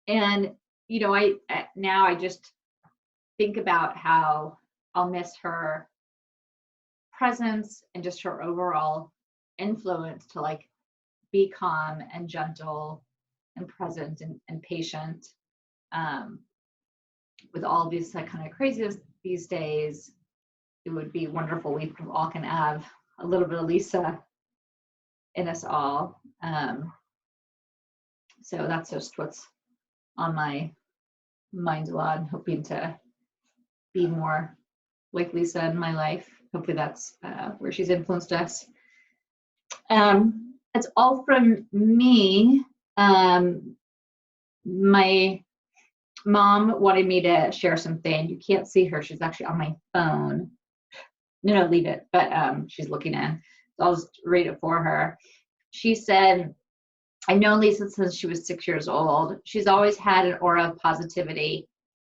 Speaker 11: And, I just think about how I'll miss her presence and just her overall influence to like be calm and gentle and present and patient with all these like kind of craziness these days. It would be wonderful. We all can have a little bit of Lisa in us all. So that's just what's on my mind a lot. I'm hoping to be more like Lisa in my life. Hopefully that's where she's influenced us. That's all from me. My mom wanted me to share something. You can't see her. She's actually on my phone. No, leave it. But she's looking in. So I'll just read it for her. She said, I've known Lisa since she was 6 years old. She's always had an aura of positivity.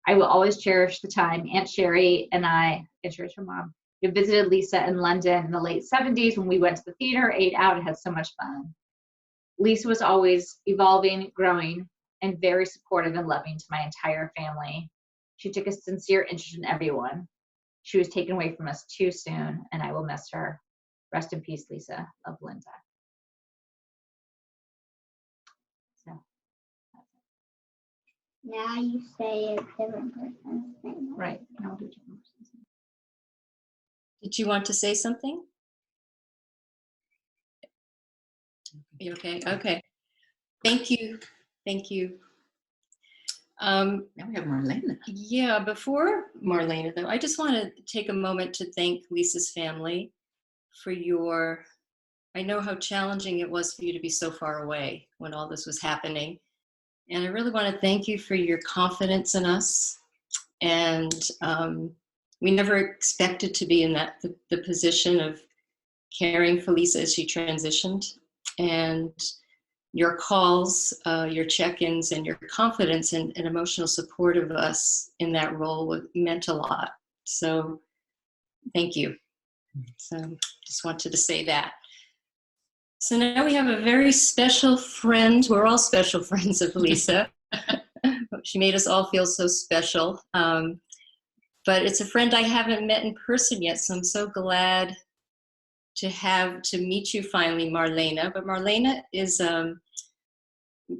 Speaker 11: I will always cherish the time Aunt Sherry and Sherry's her mom, we visited Lisa in London in the late 70s when we went to the theater, ate out, and had so much fun. Lisa was always evolving, growing, and very supportive and loving to my entire family. She took a sincere interest in everyone. She was taken away from us too soon, and I will miss her. Rest in peace, Lisa. Love, Linda. So,
Speaker 12: now you say a different person's name.
Speaker 11: right. I'll do different person's name.
Speaker 4: Did you want to say something? You okay? Okay. Thank you. Thank you.
Speaker 6: Now we have Marlena.
Speaker 4: Yeah, before Marlena, though, I just want to take a moment to thank Lisa's family for your, I know how challenging it was for you to be so far away when all this was happening. And I really want to thank you for your confidence in us. And we never expected to be in the position of caring for Lisa as she transitioned. And your calls, your check-ins, and your confidence and emotional support of us in that role meant a lot. So thank you. So just wanted to say that. So now we have a very special friend. We're all special friends of Lisa. She made us all feel so special. But it's a friend I haven't met in person yet, so I'm so glad to meet you finally, Marlena. But Marlena is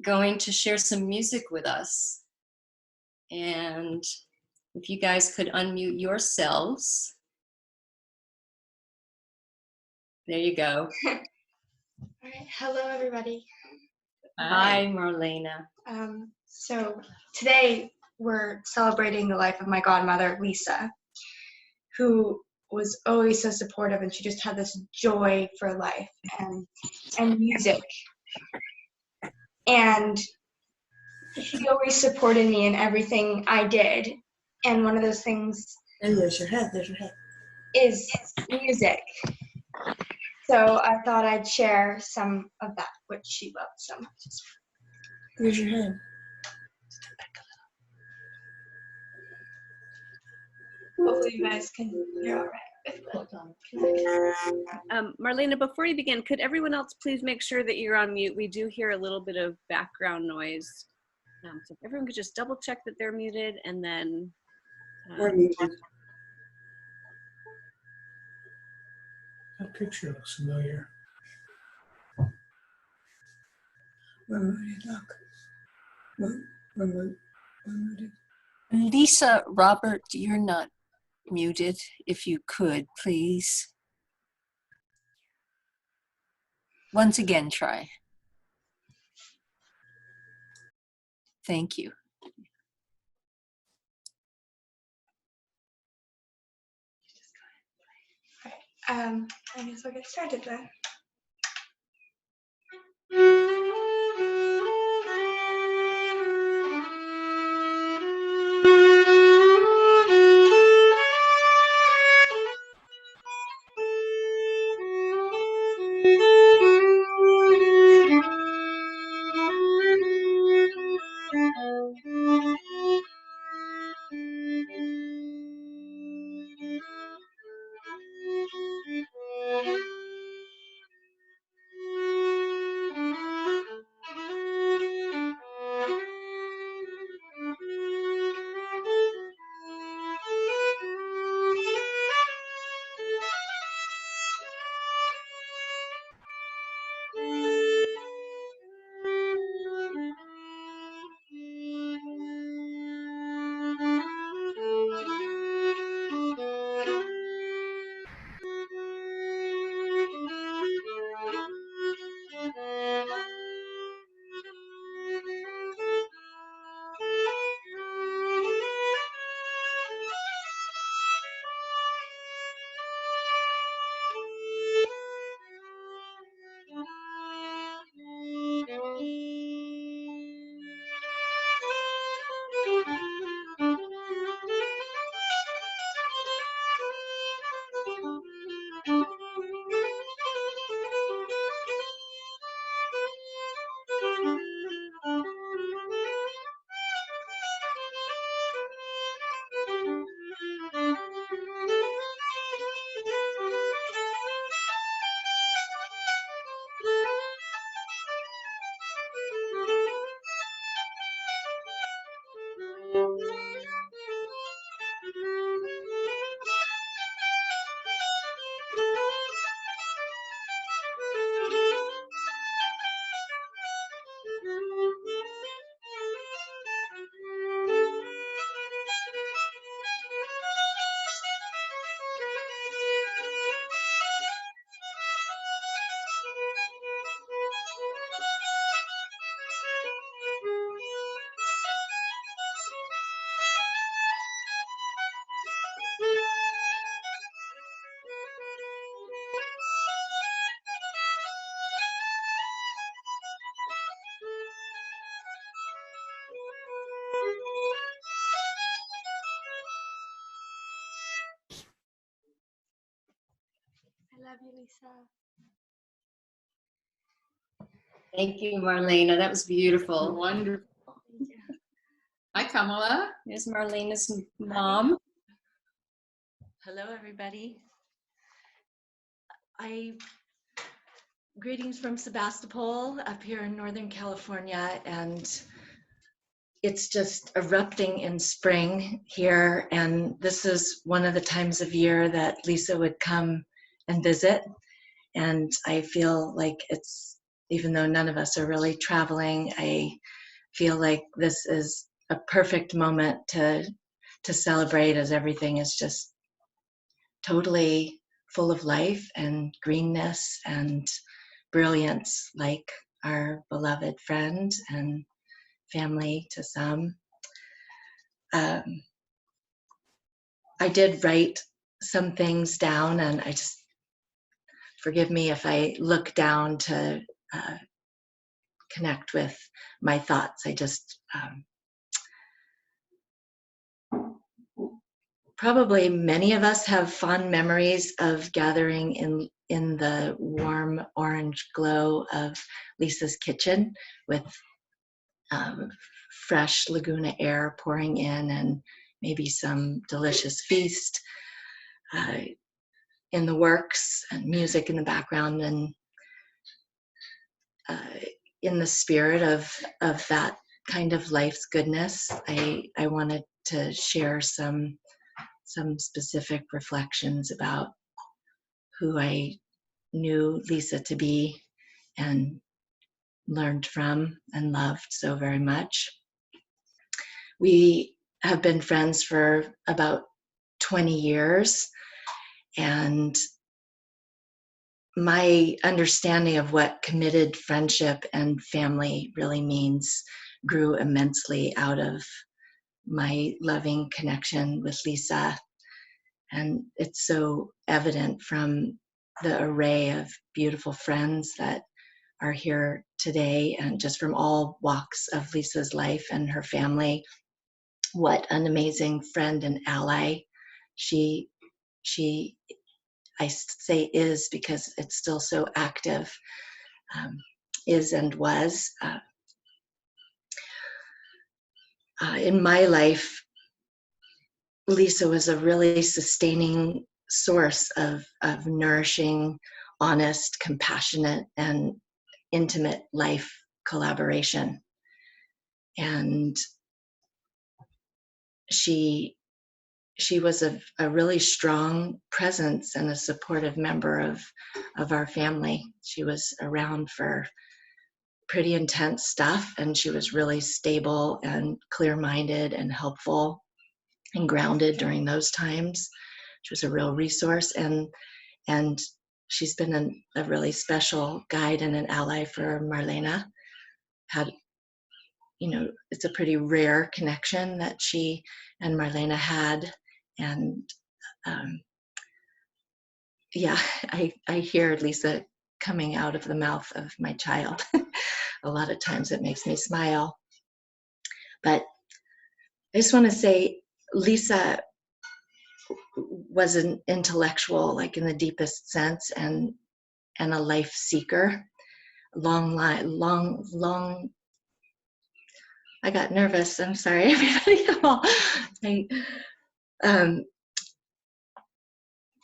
Speaker 4: going to share some music with us. And if you guys could unmute yourselves. There you go.
Speaker 12: All right. Hello, everybody.
Speaker 4: Hi, Marlena.
Speaker 12: So today we're celebrating the life of my godmother, Lisa, who was always so supportive, and she just had this joy for life and music. And she always supported me in everything I did. And one of those things
Speaker 6: There's your head.
Speaker 12: is music. So I thought I'd share some of that, which she loved so much.
Speaker 6: There's your head.
Speaker 12: Hopefully you guys can hear all right.
Speaker 2: Marlena, before you begin, could everyone else please make sure that you're on mute? We do hear a little bit of background noise. So if everyone could just double check that they're muted, and then
Speaker 6: We're muted. That picture looks familiar. We're muted, look. We're muted.
Speaker 5: Lisa, Robert, you're not muted. If you could, please. Once again, try. Thank you.
Speaker 12: I guess we'll get started then. love you, Lisa.
Speaker 4: Thank you, Marlena. That was beautiful.
Speaker 13: Wonderful.
Speaker 12: Thank you.
Speaker 13: Hi, Kamala.
Speaker 4: There's Marlena's mom.
Speaker 14: Hello, everybody. Greetings from Sebastopol up here in Northern California, and it's just erupting in spring here, and this is one of the times of year that Lisa would come and visit, and I feel like it's, even though none of us are really traveling, I feel like this is a perfect moment to celebrate, as everything is just totally full of life and greenness and brilliance, like our beloved friend and family to some. I did write some things down, and I just, forgive me if I look down to connect with my thoughts. I just, probably many of us have fond memories of gathering in the warm orange glow of Lisa's kitchen with fresh Laguna air pouring in and maybe some delicious feast in the works and music in the background, and in the spirit of that kind of life's goodness, I wanted to share some specific reflections about who I knew Lisa to be and learned from and loved so very much. We have been friends for about 20 years, and my understanding of what committed friendship and family really means grew immensely out of my loving connection with Lisa. And it's so evident from the array of beautiful friends that are here today, and just from all walks of Lisa's life and her family, what an amazing friend and ally she I say is because it's still so active, is and was. In my life, Lisa was a really sustaining source of nourishing, honest, compassionate, and intimate life collaboration. And she was a really strong presence and a supportive member of our family. She was around for pretty intense stuff, and she was really stable and clear-minded and helpful and grounded during those times. She was a real resource, and she's been a really special guide and an ally for Marlena. It's a pretty rare connection that she and Marlena had, and I hear Lisa coming out of the mouth of my child. A lot of times it makes me smile. But I just want to say, Lisa was an intellectual, like in the deepest sense, and a life seeker. Long. I got nervous. I'm sorry, everybody.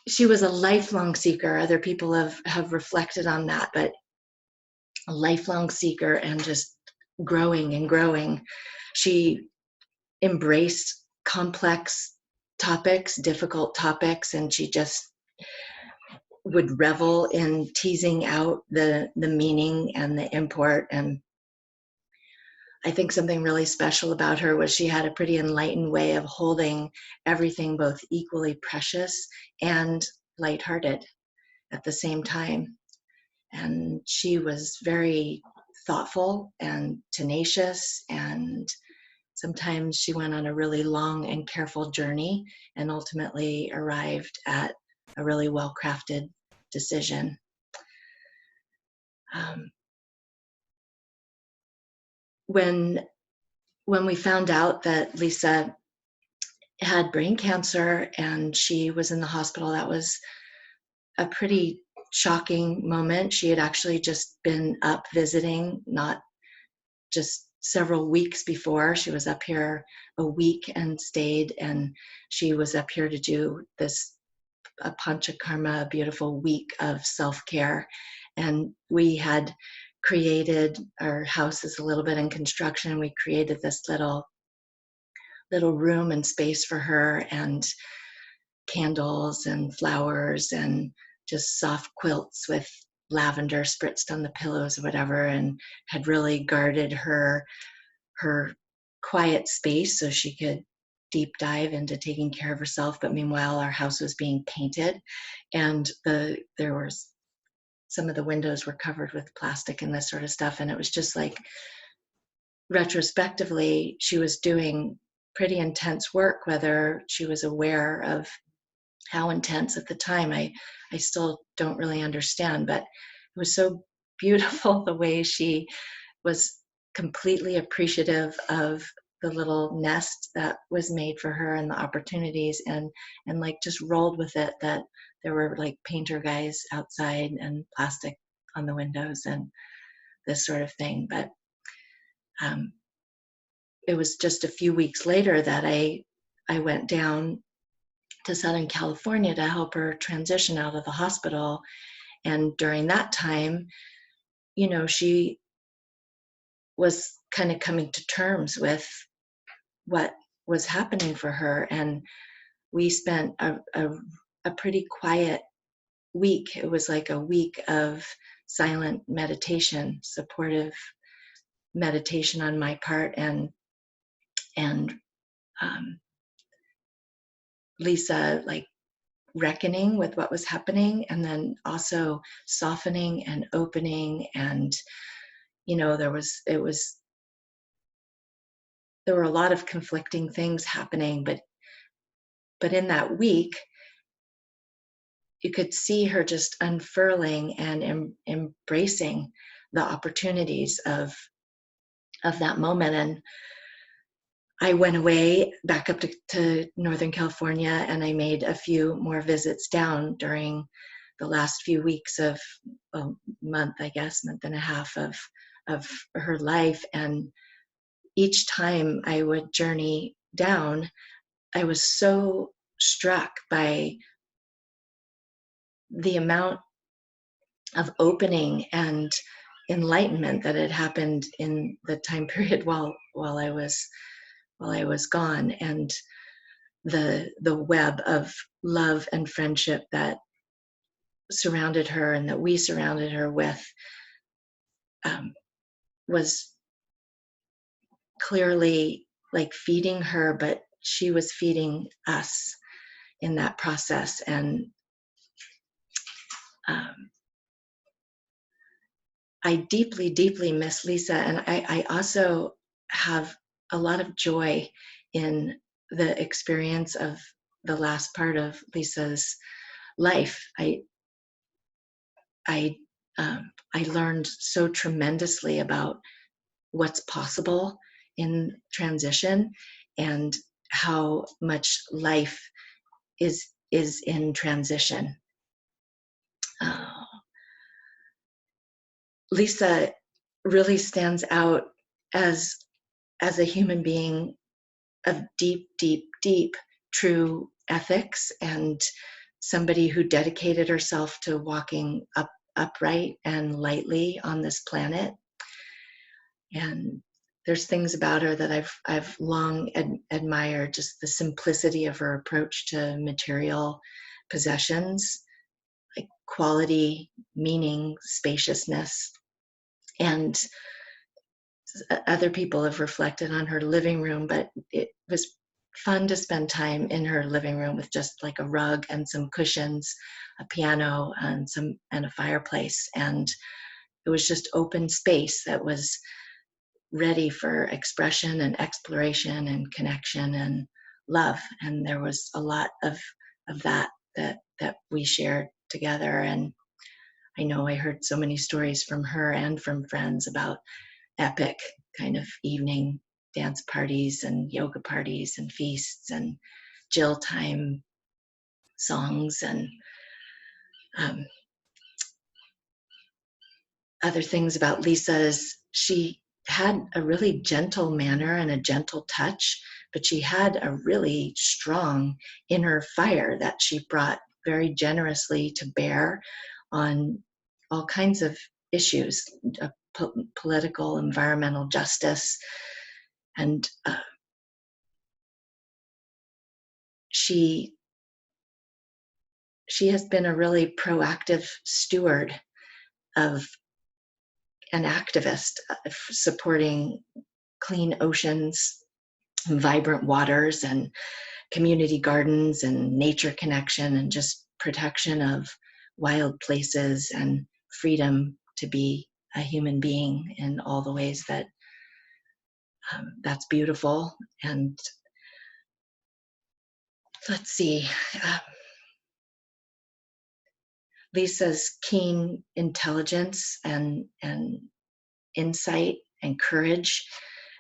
Speaker 14: She was a lifelong seeker. Other people have reflected on that, but a lifelong seeker and just growing and growing. She embraced complex topics, difficult topics, and she just would revel in teasing out the meaning and the import. And I think something really special about her was she had a pretty enlightened way of holding everything both equally precious and lighthearted at the same time. And she was very thoughtful and tenacious, and sometimes she went on a really long and careful journey and ultimately arrived at a really well-crafted decision. When we found out that Lisa had brain cancer and she was in the hospital, that was a pretty shocking moment. She had actually just been up visiting, not just several weeks before. She was up here a week and stayed, and she was up here to do this a panchakarma, a beautiful week of self-care. And we had created, our house is a little bit in construction, we created this little room and space for her, and candles and flowers and just soft quilts with lavender spritzed on the pillows or whatever, and had really guarded her quiet space so she could deep dive into taking care of herself. But meanwhile, our house was being painted, and there was some of the windows were covered with plastic and this sort of stuff. And it was just like, retrospectively, she was doing pretty intense work, whether she was aware of how intense at the time, I still don't really understand. But it was so beautiful the way she was completely appreciative of the little nest that was made for her and the opportunities, and like just rolled with it, that there were like painter guys outside and plastic on the windows and this sort of thing. But it was just a few weeks later that I went down to Southern California to help her transition out of the hospital. And during that time, you know, she was kind of coming to terms with what was happening for her. And we spent a pretty quiet week. It was like a week of silent meditation, supportive meditation on my part, and Lisa like reckoning with what was happening, and then also softening and opening. And you know, there were a lot of conflicting things happening, but in that week you could see her just unfurling and embracing the opportunities of that moment. And I went away back up to Northern California, and I made a few more visits down during the last few weeks of a month, I guess, month and a half of her life. And each time I would journey down, I was so struck by the amount of opening and enlightenment that had happened in the time period while I was gone, and the web of love and friendship that surrounded her and that we surrounded her with was clearly like feeding her, but she was feeding us in that process. And I deeply, deeply miss Lisa. And I also have a lot of joy in the experience of the last part of Lisa's life. I learned so tremendously about what's possible in transition, and how much life is in transition. Lisa really stands out as a human being of deep, deep, deep true ethics, and somebody who dedicated herself to walking upright and lightly on this planet. And there's things about her that I've long admired, just the simplicity of her approach to material possessions, like quality, meaning, spaciousness. And other people have reflected on her living room, but it was fun to spend time in her living room with just like a rug and some cushions, a piano, and a fireplace. And it was just open space that was ready for expression and exploration and connection and love. And there was a lot of that we shared together. And I know I heard so many stories from her and from friends about epic kind of evening dance parties and yoga parties and feasts and Jill time songs. And other things about Lisa is she had a really gentle manner and a gentle touch, but she had a really strong inner fire that she brought very generously to bear on all kinds of issues, political, environmental justice. And she has been a really proactive steward of an activist, supporting clean oceans, vibrant waters, and community gardens, and nature connection, and just protection of wild places, and freedom to be a human being in all the ways that that's beautiful. And let's see, Lisa's keen intelligence and insight and courage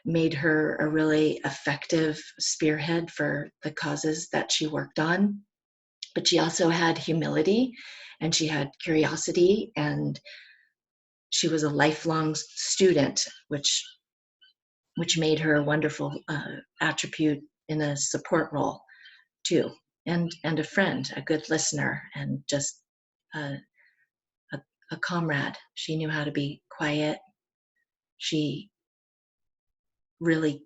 Speaker 14: made her a really effective spearhead for the causes that she worked on. But she also had humility, and she had curiosity, and she was a lifelong student, which made her a wonderful attribute in a support role too, and a friend, a good listener, and just a comrade. She knew how to be quiet. She really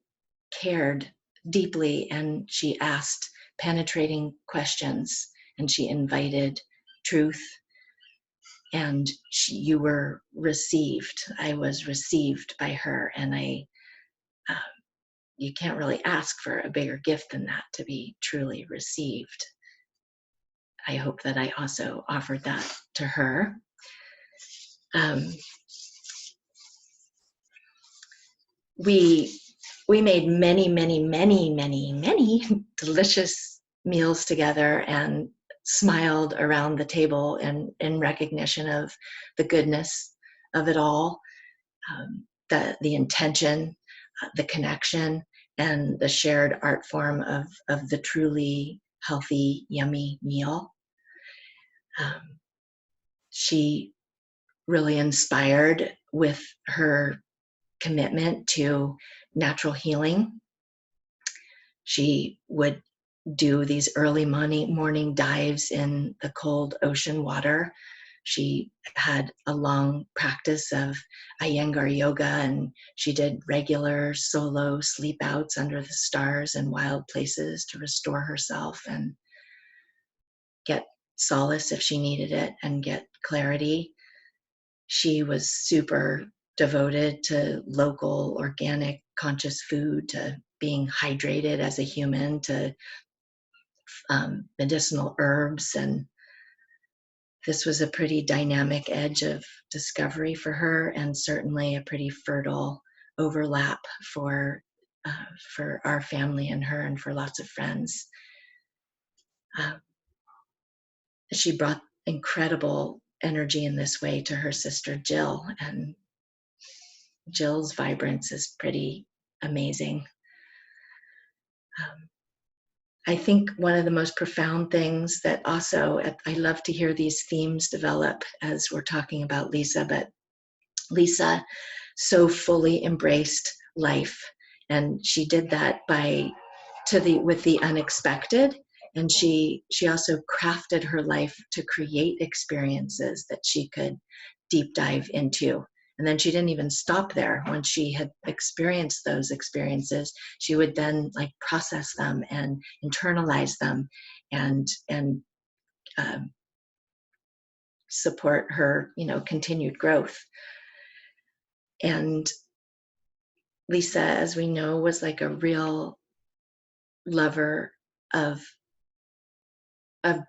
Speaker 14: cared deeply, and she asked penetrating questions, and she invited truth, and you were received. I was received by her, and you can't really ask for a bigger gift than that, to be truly received. I hope that I also offered that to her. We made many delicious meals together, and smiled around the table in recognition of the goodness of it all, the intention, the connection, and the shared art form of the truly healthy, yummy meal. She really inspired with her commitment to natural healing. She would do these early morning dives in the cold ocean water. She had a long practice of Iyengar yoga, and she did regular solo sleep outs under the stars in wild places to restore herself and get solace if she needed it, and get clarity. She was super devoted to local, organic, conscious food, to being hydrated as a human, to medicinal herbs. And this was a pretty dynamic edge of discovery for her, and certainly a pretty fertile overlap for our family and her, and for lots of friends. She brought incredible energy in this way to her sister Jill, and Jill's vibrance is pretty amazing. I think one of the most profound things that also, I love to hear these themes develop as we're talking about Lisa, but Lisa so fully embraced life, and she did that with the unexpected, and she also crafted her life to create experiences that she could deep dive into. And then she didn't even stop there. Once she had experienced those experiences, she would then process them and internalize them, and support her, continued growth. And Lisa, as we know, was a real lover of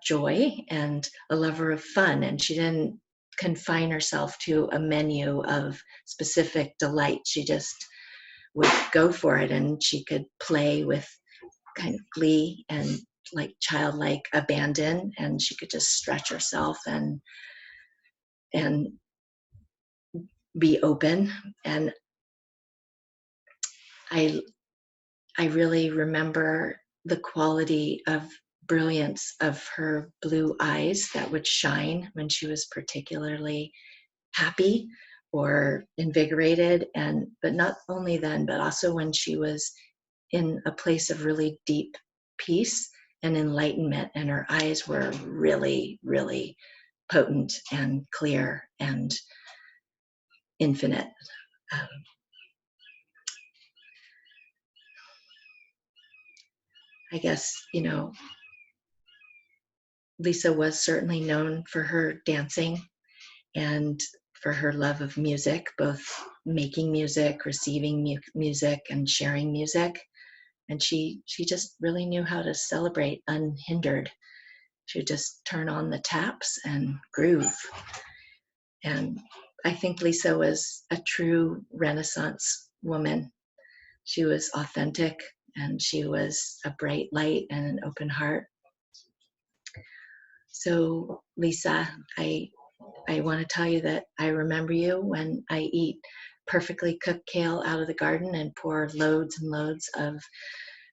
Speaker 14: joy, and a lover of fun, and she didn't confine herself to a menu of specific delight. She just would go for it, and she could play with kind of glee and childlike abandon, and she could just stretch herself and be open. And I really remember the quality of brilliance of her blue eyes that would shine when she was particularly happy, or invigorated. But not only then, but also when she was in a place of really deep peace and enlightenment, and her eyes were really, really potent and clear and infinite. I guess, Lisa was certainly known for her dancing and for her love of music, both making music, receiving music, and sharing music. And she just really knew how to celebrate unhindered. She would just turn on the taps and groove. And I think Lisa was a true Renaissance woman. She was authentic, and she was a bright light and an open heart. So, Lisa, I want to tell you that I remember you when I eat perfectly cooked kale out of the garden and pour loads and loads of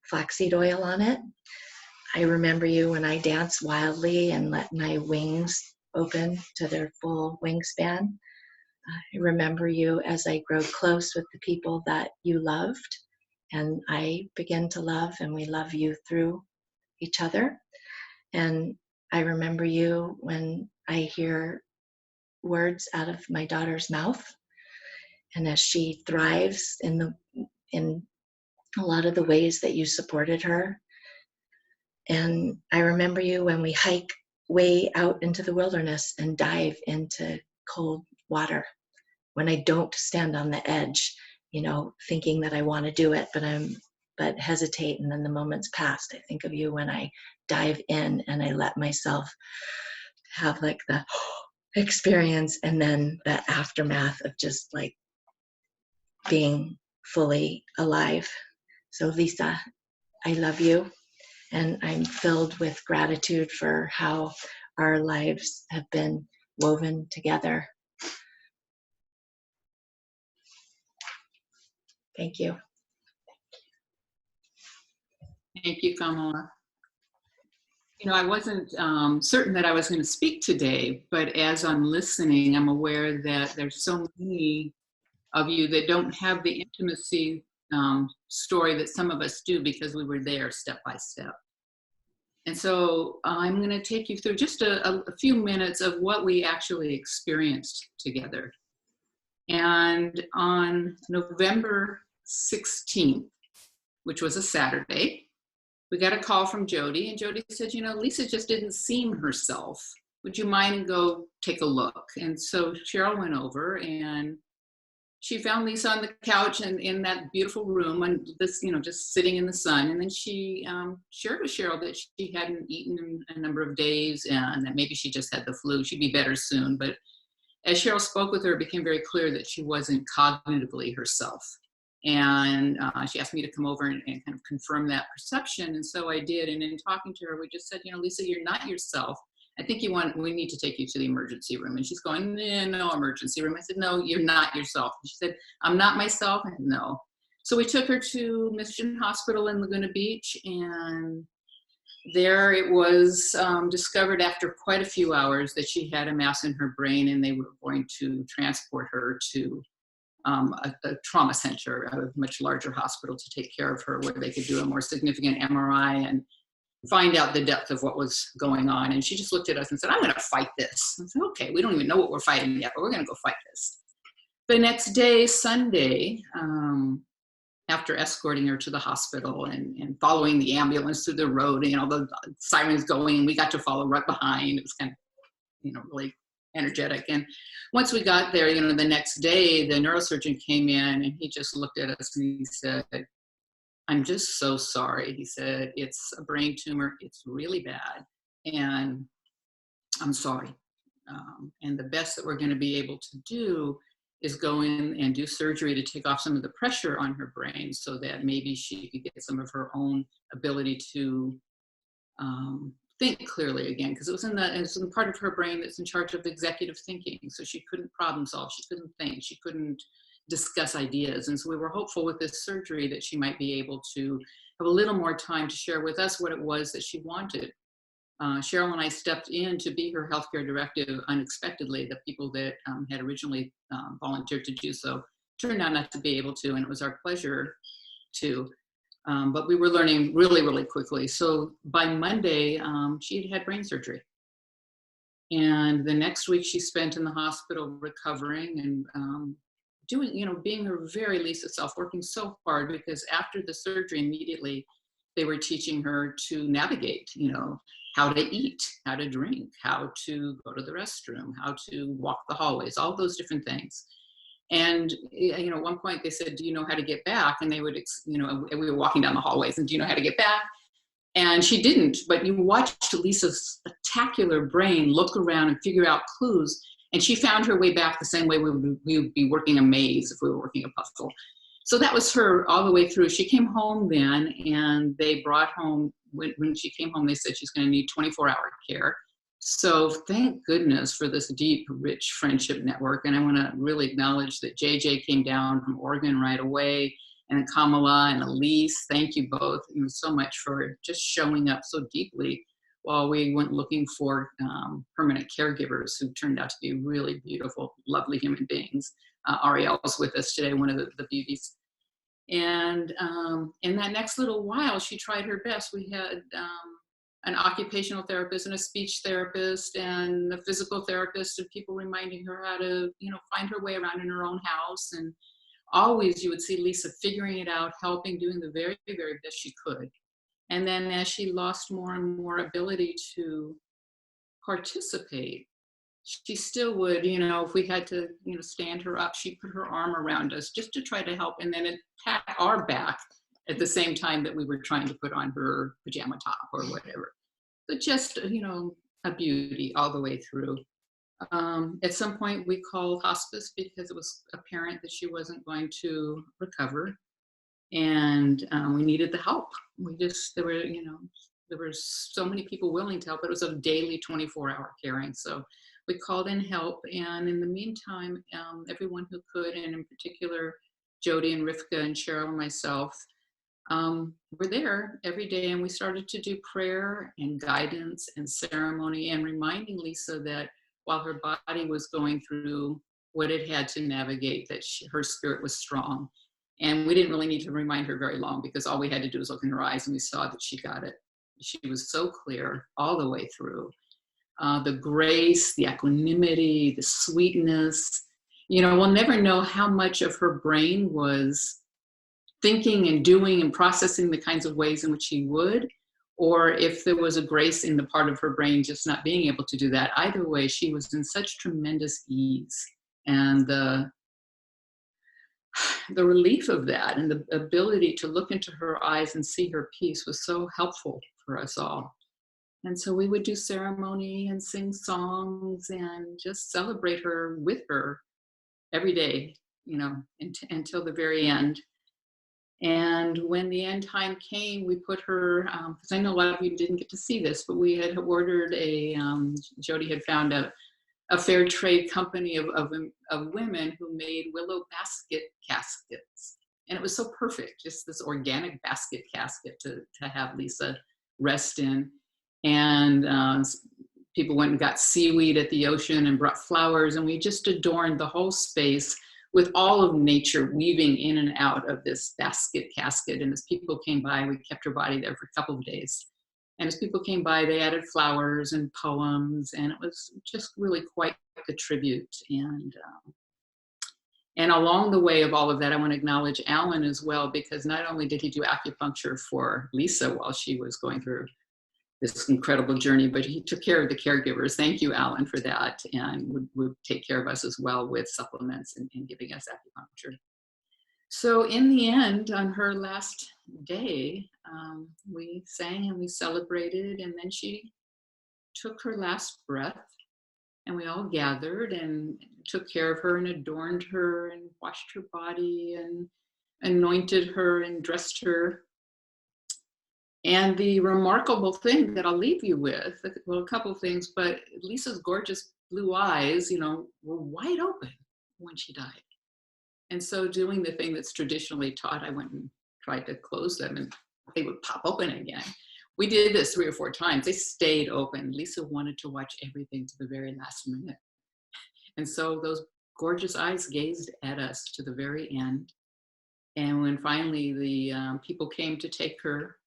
Speaker 14: flaxseed oil on it. I remember you when I dance wildly and let my wings open to their full wingspan. I remember you as I grow close with the people that you loved, and I begin to love, and we love you through each other. And I remember you when I hear words out of my daughter's mouth, and as she thrives in a lot of the ways that you supported her. And I remember you when we hike way out into the wilderness and dive into cold water, when I don't stand on the edge, thinking that I want to do it, but hesitate, and then the moment's passed. I think of you when I dive in and I let myself have like the experience, and then the aftermath of just like being fully alive. So Lisa, I love you, and I'm filled with gratitude for how our lives have been woven together. Thank you.
Speaker 13: Thank you, Kamala. I wasn't certain that I was going to speak today, but as I'm listening, I'm aware that there's so many of you that don't have the intimacy story that some of us do, because we were there step by step. And so I'm going to take you through just a few minutes of what we actually experienced together. And on November 16th, which was a Saturday, we got a call from Jody, and Jody said, Lisa just didn't seem herself. Would you mind go take a look? And so Cheryl went over, and she found Lisa on the couch and in that beautiful room, and this, just sitting in the sun. And then she shared with Cheryl that she hadn't eaten in a number of days, and that maybe she just had the flu. She'd be better soon. But as Cheryl spoke with her, it became very clear that she wasn't cognitively herself. And she asked me to come over and kind of confirm that perception. And so I did. And in talking to her, we just said, Lisa, you're not yourself. I think we need to take you to the emergency room. And she's going, no emergency room. I said, no, you're not yourself. And she said, I'm not myself. I said, no. So we took her to Mission Hospital in Laguna Beach. And there it was discovered after quite a few hours that she had a mass in her brain, and they were going to transport her to a trauma center, a much larger hospital, to take care of her, where they could do a more significant MRI and find out the depth of what was going on. And she just looked at us and said, I'm going to fight this. I said, okay, we don't even know what we're fighting yet, but we're going to go fight this. The next day, Sunday, after escorting her to the hospital and following the ambulance through the road, the sirens going, and we got to follow right behind. It was kind of, really energetic. And once we got there, the next day, the neurosurgeon came in, and he just looked at us and he said, I'm just so sorry. He said, it's a brain tumor. It's really bad. And I'm sorry. And the best that we're going to be able to do is go in and do surgery to take off some of the pressure on her brain, so that maybe she could get some of her own ability to think clearly again, because it was in the part of her brain that's in charge of executive thinking. So she couldn't problem solve, she couldn't think, she couldn't discuss ideas. And so we were hopeful with this surgery that she might be able to have a little more time to share with us what it was that she wanted. Cheryl and I stepped in to be her healthcare directive unexpectedly. The people that had originally volunteered to do so turned out not to be able to, and it was our pleasure to. But we were learning really, really quickly. So by Monday, she had brain surgery. And the next week she spent in the hospital recovering and doing, being her very Lisa self, working so hard, because after the surgery immediately, they were teaching her to navigate, how to eat, how to drink, how to go to the restroom, how to walk the hallways, all those different things. And, at one point they said, do you know how to get back? And they would, we were walking down the hallways, and do you know how to get back? And she didn't, but you watched Lisa's spectacular brain look around and figure out clues. And she found her way back the same way we would be working a maze if we were working a puzzle. So that was her all the way through. She came home then, and they brought home, when she came home, they said she's going to need 24-hour care. So thank goodness for this deep, rich friendship network. And I want to really acknowledge that JJ came down from Oregon right away, and Kamala and Elise, thank you both so much for just showing up so deeply while we went looking for permanent caregivers who turned out to be really beautiful, lovely human beings. Ariel's with us today, one of the beauties. And in that next little while, she tried her best. We had an occupational therapist and a speech therapist and a physical therapist, and people reminding her how to, find her way around in her own house. And always you would see Lisa figuring it out, helping, doing the very, very best she could. And then as she lost more and more ability to participate, she still would, if we had to, stand her up, she'd put her arm around us just to try to help, and then pat our back at the same time that we were trying to put on her pajama top or whatever. But just, a beauty all the way through. At some point we called hospice because it was apparent that she wasn't going to recover, and we needed the help. There were so many people willing to help. It was a daily 24-hour caring. So we called in help, and in the meantime, everyone who could, and in particular, Jody and Rivka and Cheryl and myself, were there every day, and we started to do prayer and guidance and ceremony and reminding Lisa that while her body was going through what it had to navigate, that her spirit was strong. And we didn't really need to remind her very long, because all we had to do was look in her eyes and we saw that she got it. She was so clear all the way through. The grace, the equanimity, the sweetness. We'll never know how much of her brain was thinking and doing and processing the kinds of ways in which she would, or if there was a grace in the part of her brain just not being able to do that. Either way, she was in such tremendous ease. And the relief of that and the ability to look into her eyes and see her peace was so helpful for us all. And so we would do ceremony and sing songs and just celebrate her with her every day, until the very end. And when the end time came, we put her, because I know a lot of you didn't get to see this, but we had ordered Jody had found a fair trade company of women who made willow basket caskets. And it was so perfect, just this organic basket casket to have Lisa rest in. And people went and got seaweed at the ocean and brought flowers, and we just adorned the whole space with all of nature weaving in and out of this basket casket. And as people came by, we kept her body there for a couple of days. And as people came by, they added flowers and poems, and it was just really quite a tribute. And along the way of all of that, I want to acknowledge Alan as well, because not only did he do acupuncture for Lisa while she was going through this incredible journey, but he took care of the caregivers. Thank you, Alan, for that, and would take care of us as well with supplements and giving us acupuncture. So in the end, on her last day, we sang and we celebrated, and then she took her last breath, and we all gathered and took care of her and adorned her and washed her body and anointed her and dressed her. And the remarkable thing that I'll leave you with, well, a couple of things, but Lisa's gorgeous blue eyes, were wide open when she died. And so doing the thing that's traditionally taught, I went and tried to close them and they would pop open again. We did this 3 or 4 times. They stayed open. Lisa wanted to watch everything to the very last minute. And so those gorgeous eyes gazed at us to the very end. And when finally the people came to take her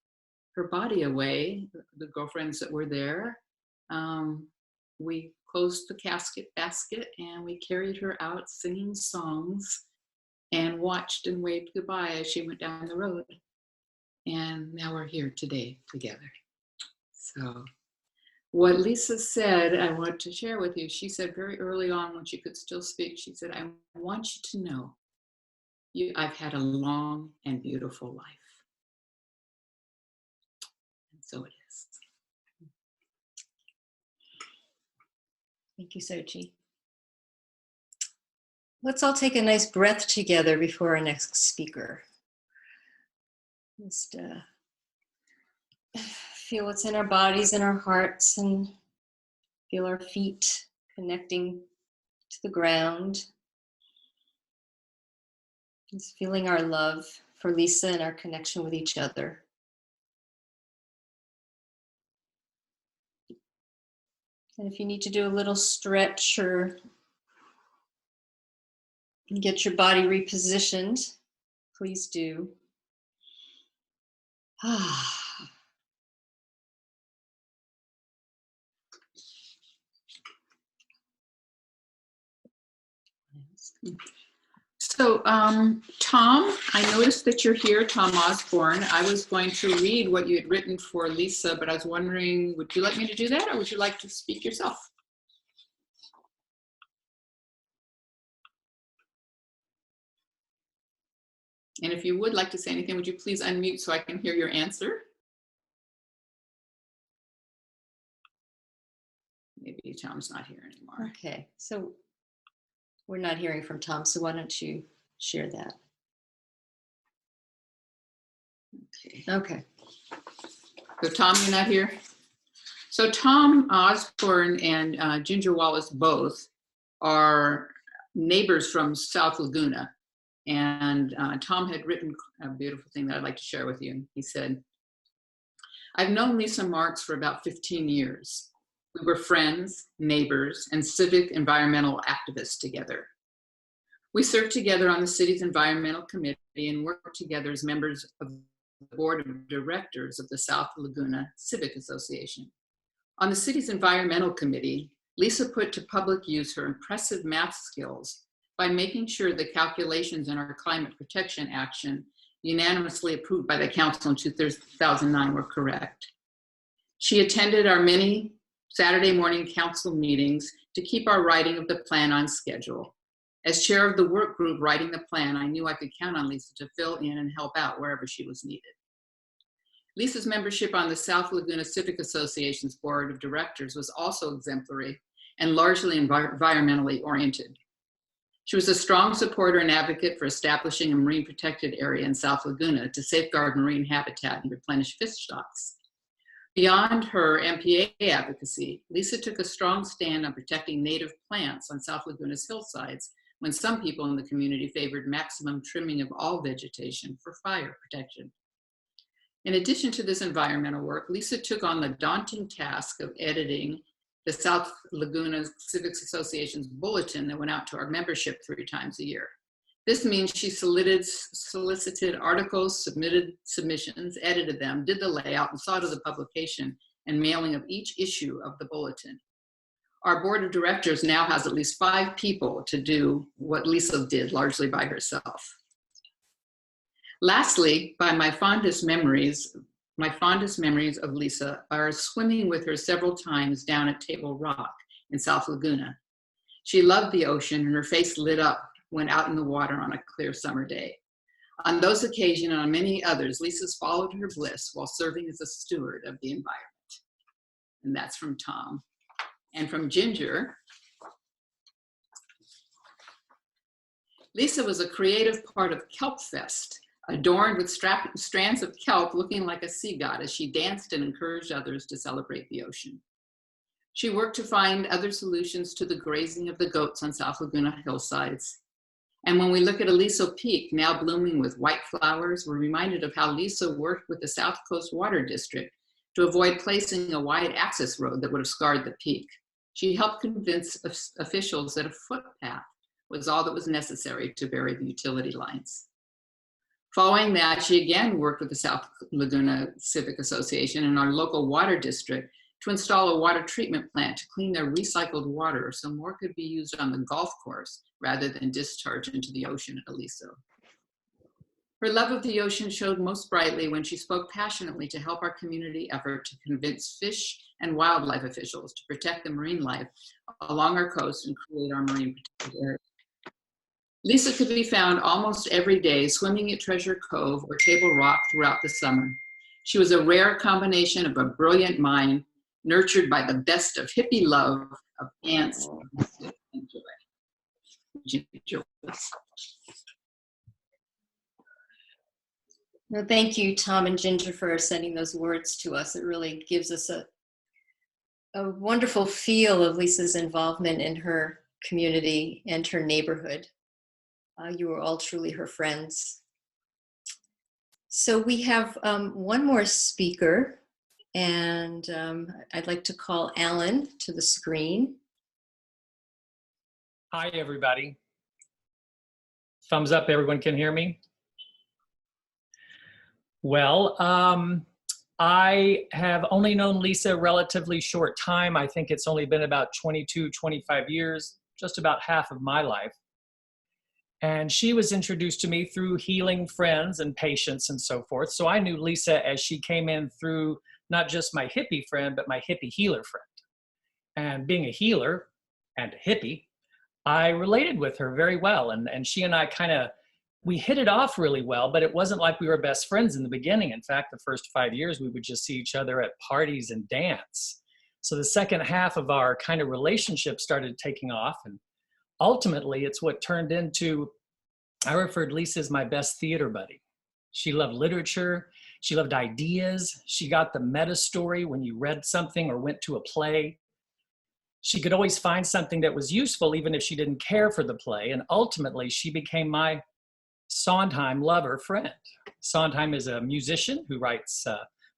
Speaker 13: body away, the girlfriends that were there, we closed the casket basket and we carried her out singing songs and watched and waved goodbye as she went down the road. And now we're here today together. So what Lisa said, I want to share with you. She said very early on when she could still speak, she said, I want you to know I've had a long and beautiful life. And so it is.
Speaker 4: Thank you, Sochi. Let's all take a nice breath together before our next speaker. Just feel what's in our bodies and our hearts, and feel our feet connecting to the ground. Just feeling our love for Lisa and our connection with each other. And if you need to do a little stretch or get your body repositioned, please do.
Speaker 13: So, Tom, I noticed that you're here, Tom Osborne. I was going to read what you had written for Lisa, but I was wondering, would you like me to do that, or would you like to speak yourself? And if you would like to say anything, would you please unmute so I can hear your answer? Maybe Tom's not here anymore.
Speaker 4: Okay, so we're not hearing from Tom, so why don't you share that? Okay.
Speaker 13: So Tom, you're not here? So Tom Osborne and Ginger Wallace both are neighbors from South Laguna. And Tom had written a beautiful thing that I'd like to share with you. He said, I've known Lisa Marks for about 15 years. We were friends, neighbors, and civic environmental activists together. We served together on the city's environmental committee and worked together as members of the board of directors of the South Laguna Civic Association. On the city's environmental committee, Lisa put to public use her impressive math skills by making sure the calculations in our climate protection action, unanimously approved by the council in 2009, were correct. She attended our many Saturday morning council meetings to keep our writing of the plan on schedule. As chair of the work group writing the plan, I knew I could count on Lisa to fill in and help out wherever she was needed. Lisa's membership on the South Laguna Civic Association's board of directors was also exemplary and largely environmentally oriented. She was a strong supporter and advocate for establishing a marine protected area in South Laguna to safeguard marine habitat and replenish fish stocks. Beyond her MPA advocacy, Lisa took a strong stand on protecting native plants on South Laguna's hillsides when some people in the community favored maximum trimming of all vegetation for fire protection. In addition to this environmental work, Lisa took on the daunting task of editing the South Laguna Civics Association's bulletin that went out to our membership 3 times a year. This means she solicited articles, submitted submissions, edited them, did the layout, and saw to the publication and mailing of each issue of the bulletin. Our board of directors now has at least 5 people to do what Lisa did largely by herself. Lastly, my fondest memories of Lisa are swimming with her several times down at Table Rock in South Laguna. She loved the ocean and her face lit up when out in the water on a clear summer day. On those occasions and on many others, Lisa's followed her bliss while serving as a steward of the environment. And that's from Tom. And from Ginger, Lisa was a creative part of Kelp Fest, adorned with strands of kelp looking like a sea goddess. She danced and encouraged others to celebrate the ocean. She worked to find other solutions to the grazing of the goats on South Laguna hillsides. And when we look at Aliso Peak, now blooming with white flowers, we're reminded of how Lisa worked with the South Coast Water District to avoid placing a wide access road that would have scarred the peak. She helped convince officials that a footpath was all that was necessary to bury the utility lines. Following that, she again worked with the South Laguna Civic Association and our local water district to install a water treatment plant to clean their recycled water so more could be used on the golf course rather than discharged into the ocean at Aliso. Her love of the ocean showed most brightly when she spoke passionately to help our community effort to convince fish and wildlife officials to protect the marine life along our coast and create our marine protected areas. Lisa could be found almost every day swimming at Treasure Cove or Table Rock throughout the summer. She was a rare combination of a brilliant mind nurtured by the best of hippie love of ants and joy.
Speaker 4: Well, thank you, Tom and Ginger, for sending those words to us. It really gives us a wonderful feel of Lisa's involvement in her community and her neighborhood. You were all truly her friends. So we have one more speaker, and I'd like to call Alan to the screen.
Speaker 15: Hi, everybody. Thumbs up, everyone can hear me? Well, I have only known Lisa a relatively short time. I think it's only been about 22, 25 years, just about half of my life. And she was introduced to me through healing friends and patients and so forth. So I knew Lisa as she came in through not just my hippie friend, but my hippie healer friend. And being a healer and a hippie, I related with her very well. And she and I we hit it off really well, but it wasn't like we were best friends in the beginning. In fact, the first 5 years, we would just see each other at parties and dance. So the second half of our kind of relationship started taking off. And ultimately, it's what turned into, I referred Lisa as my best theater buddy. She loved literature. She loved ideas. She got the meta story when you read something or went to a play. She could always find something that was useful, even if she didn't care for the play. And ultimately, she became my Sondheim lover friend. Sondheim is a musician who writes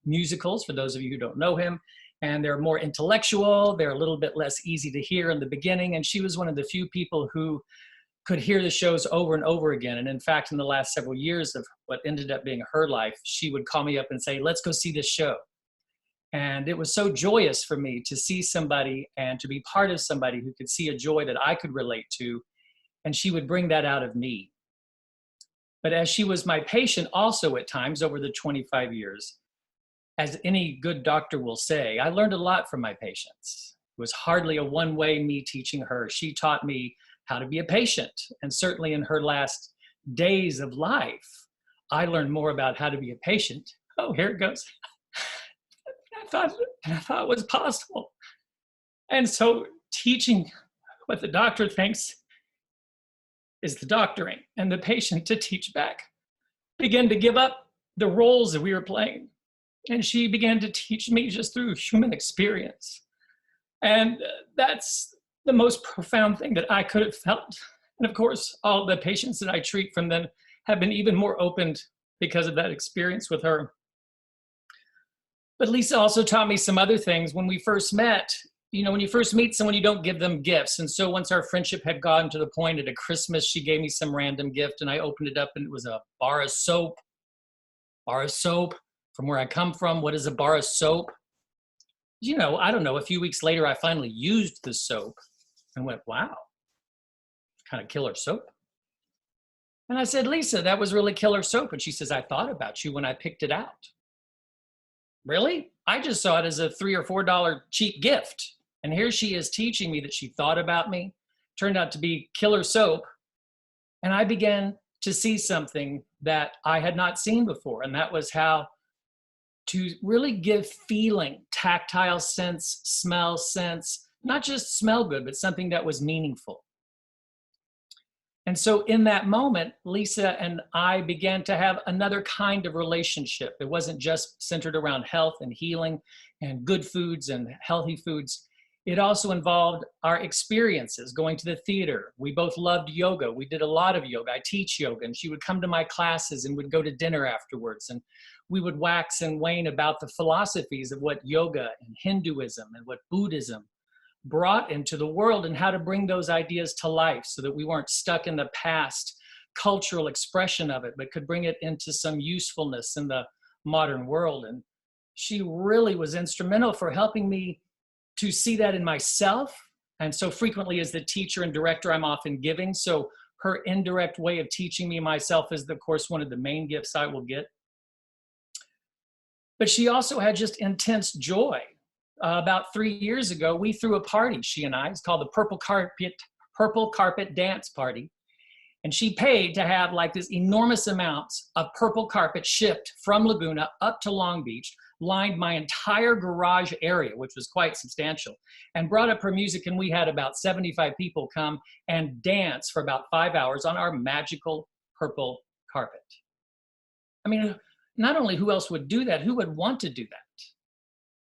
Speaker 15: musicals, for those of you who don't know him. And they're more intellectual. They're a little bit less easy to hear in the beginning. And she was one of the few people who could hear the shows over and over again. And in fact, in the last several years of what ended up being her life, she would call me up and say, let's go see this show. And it was so joyous for me to see somebody and to be part of somebody who could see a joy that I could relate to. And she would bring that out of me. But as she was my patient also at times over the 25 years, as any good doctor will say, I learned a lot from my patients. It was hardly a one-way me teaching her. She taught me how to be a patient. And certainly in her last days of life, I learned more about how to be a patient. Oh, here it goes. I thought it was possible. And so teaching what the doctor thinks is the doctoring, and the patient to teach back. Began to give up the roles that we were playing. And she began to teach me just through human experience. And that's the most profound thing that I could have felt. And of course, all the patients that I treat from then have been even more opened because of that experience with her. But Lisa also taught me some other things. When we first met, you know, when you first meet someone, you don't give them gifts. And so once our friendship had gotten to the point at a Christmas, she gave me some random gift and I opened it up and it was a bar of soap. Bar of soap. From where I come from, what is a bar of soap? You know, I don't know, a few weeks later, I finally used the soap and went, wow, kind of killer soap. And I said, Lisa, that was really killer soap. And she says, I thought about you when I picked it out. Really? I just saw it as a $3 or $4 cheap gift. And here she is teaching me that she thought about me, turned out to be killer soap. And I began to see something that I had not seen before. And that was how to really give feeling, tactile sense, smell sense, not just smell good, but something that was meaningful. And so in that moment, Lisa and I began to have another kind of relationship. It wasn't just centered around health and healing and good foods and healthy foods. It also involved our experiences, going to the theater. We both loved yoga. We did a lot of yoga. I teach yoga, and she would come to my classes and would go to dinner afterwards. And we would wax and wane about the philosophies of what yoga and Hinduism and what Buddhism brought into the world, and how to bring those ideas to life so that we weren't stuck in the past cultural expression of it, but could bring it into some usefulness in the modern world. And she really was instrumental for helping me to see that in myself. And so frequently as the teacher and director, I'm often giving. So her indirect way of teaching me myself is, of course, one of the main gifts I will get. But she also had just intense joy. About 3 years ago, we threw a party, she and I. It's called the Purple Carpet Dance Party. And she paid to have like this enormous amounts of purple carpet shipped from Laguna up to Long Beach, lined my entire garage area, which was quite substantial, and brought up her music. And we had about 75 people come and dance for about 5 hours on our magical purple carpet. I mean, not only who else would do that, who would want to do that?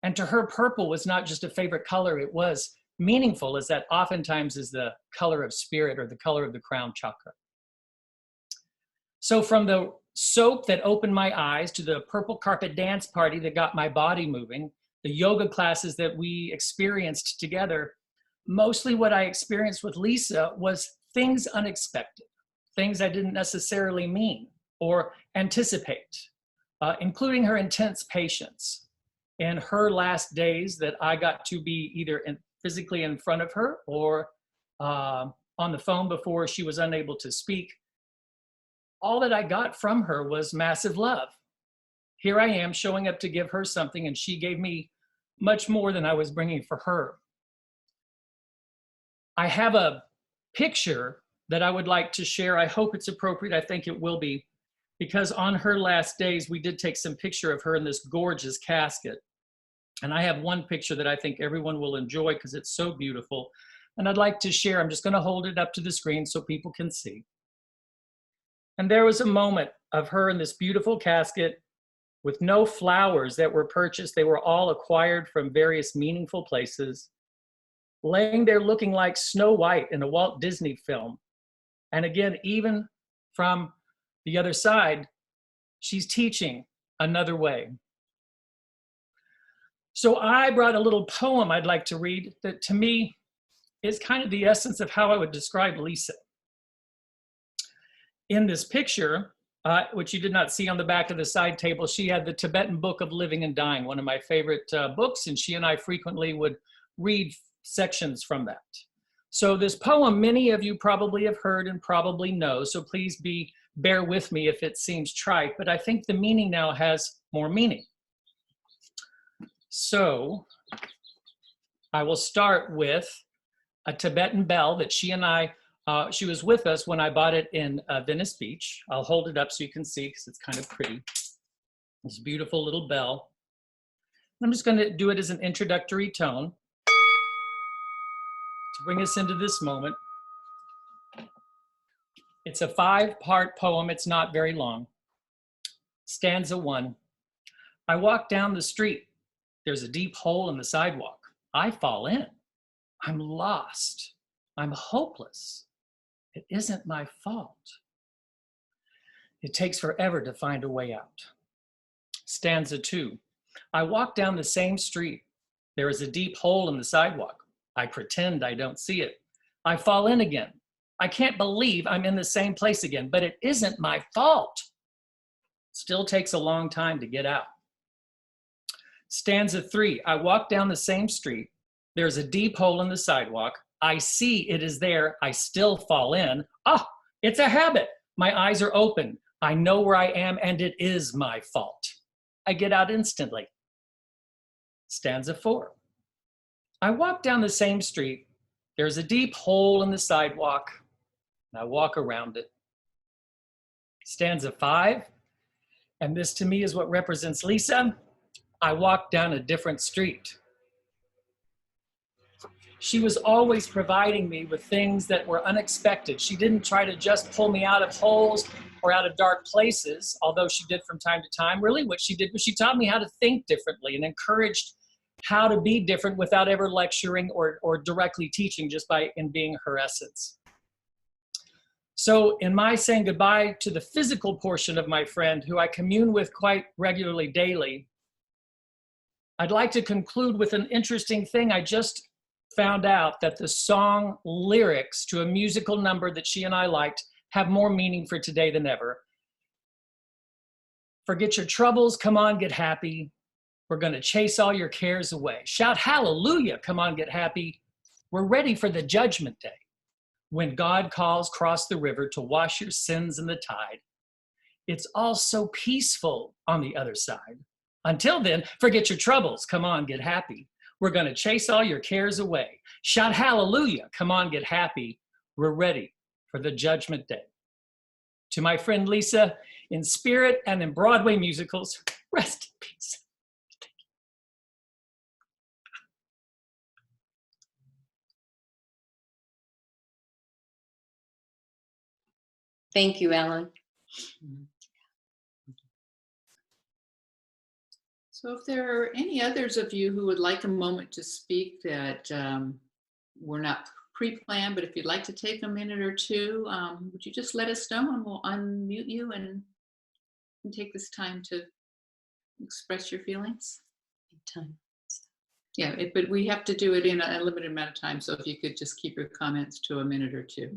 Speaker 15: And to her, purple was not just a favorite color, it was meaningful, as that oftentimes is the color of spirit or the color of the crown chakra. So from the soap that opened my eyes to the purple carpet dance party that got my body moving, the yoga classes that we experienced together, mostly what I experienced with Lisa was things unexpected, things I didn't necessarily mean or anticipate, including her intense patience. In her last days that I got to be either physically in front of her or on the phone before she was unable to speak, all that I got from her was massive love. Here I am showing up to give her something, and she gave me much more than I was bringing for her. I have a picture that I would like to share. I hope it's appropriate. I think it will be, because on her last days, we did take some picture of her in this gorgeous casket. And I have one picture that I think everyone will enjoy because it's so beautiful. And I'd like to share. I'm just going to hold it up to the screen so people can see. And there was a moment of her in this beautiful casket with no flowers that were purchased. They were all acquired from various meaningful places, laying there looking like Snow White in a Walt Disney film. And again, even from the other side, she's teaching another way. So I brought a little poem I'd like to read that to me is kind of the essence of how I would describe Lisa. In this picture, which you did not see on the back of the side table, she had the Tibetan Book of Living and Dying, one of my favorite books, and she and I frequently would read sections from that. So this poem, many of you probably have heard and probably know, so please bear with me if it seems trite, but I think the meaning now has more meaning. So I will start with a Tibetan bell that she and I, she was with us when I bought it in Venice Beach. I'll hold it up so you can see because it's kind of pretty. This beautiful little bell. I'm just going to do it as an introductory tone to bring us into this moment. It's a 5-part poem. It's not very long. Stanza 1. I walk down the street. There's a deep hole in the sidewalk. I fall in. I'm lost. I'm hopeless. It isn't my fault. It takes forever to find a way out. Stanza 2. I walk down the same street. There is a deep hole in the sidewalk. I pretend I don't see it. I fall in again. I can't believe I'm in the same place again, but it isn't my fault. Still takes a long time to get out. Stanza 3, I walk down the same street. There's a deep hole in the sidewalk. I see it is there. I still fall in. Ah, it's a habit. My eyes are open. I know where I am, and it is my fault. I get out instantly. Stanza 4, I walk down the same street. There's a deep hole in the sidewalk, and I walk around it. Stanza 5, and this to me is what represents Lisa. I walked down a different street. She was always providing me with things that were unexpected. She didn't try to just pull me out of holes or out of dark places, although she did from time to time. Really what she did was she taught me how to think differently and encouraged how to be different without ever lecturing or directly teaching, just in being her essence. So in my saying goodbye to the physical portion of my friend, who I commune with quite regularly daily, I'd like to conclude with an interesting thing. I just found out that the song lyrics to a musical number that she and I liked have more meaning for today than ever. Forget your troubles, come on, get happy. We're gonna chase all your cares away. Shout hallelujah, come on, get happy. We're ready for the judgment day. When God calls, cross the river to wash your sins in the tide. It's all so peaceful on the other side. Until then, forget your troubles, come on, get happy. We're gonna chase all your cares away. Shout hallelujah, come on, get happy. We're ready for the judgment day. To my friend Lisa, in spirit and in Broadway musicals, rest in peace.
Speaker 4: Thank you, Alan.
Speaker 13: So if there are any others of you who would like a moment to speak that were not pre-planned, but if you'd like to take a minute or two, would you just let us know and we'll unmute you and take this time to express your feelings?
Speaker 4: Time.
Speaker 13: Yeah, but we have to do it in a limited amount of time. So if you could just keep your comments to a minute or two.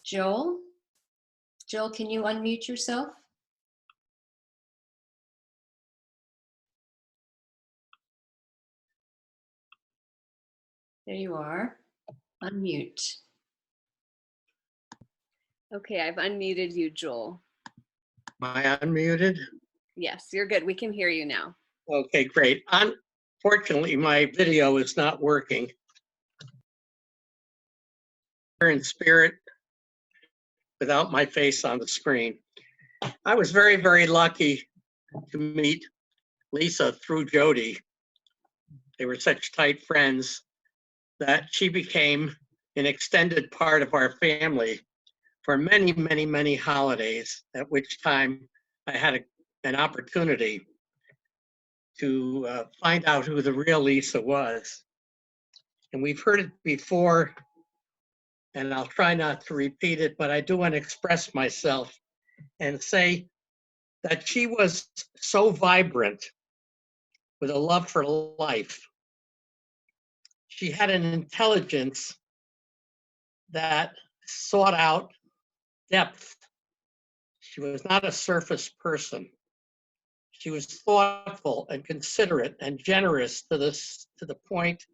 Speaker 4: Joel? Joel, can you unmute yourself? There you are. Unmute.
Speaker 2: Okay, I've unmuted you, Joel.
Speaker 16: Am I unmuted?
Speaker 2: Yes, you're good. We can hear you now.
Speaker 16: Okay, great. Unfortunately, my video is not working. In spirit, without my face on the screen. I was very, very lucky to meet Lisa through Jody. They were such tight friends that she became an extended part of our family for many, many, many holidays, at which time I had an opportunity to find out who the real Lisa was. And we've heard it before, and I'll try not to repeat it, but I do want to express myself and say that she was so vibrant with a love for life. She had an intelligence that sought out depth. She was not a surface person. She was thoughtful and considerate and generous to the point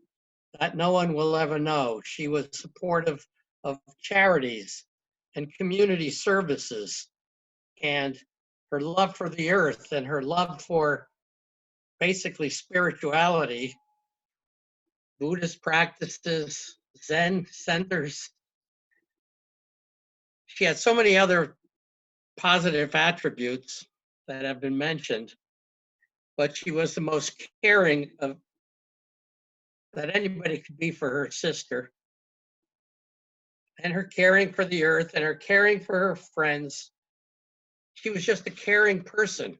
Speaker 16: that no one will ever know. She was supportive of charities and community services, and her love for the earth and her love for basically spirituality, Buddhist practices, Zen centers. She had so many other positive attributes that have been mentioned, but she was the most caring of that anybody could be for her sister. And her caring for the earth and her caring for her friends. She was just a caring person.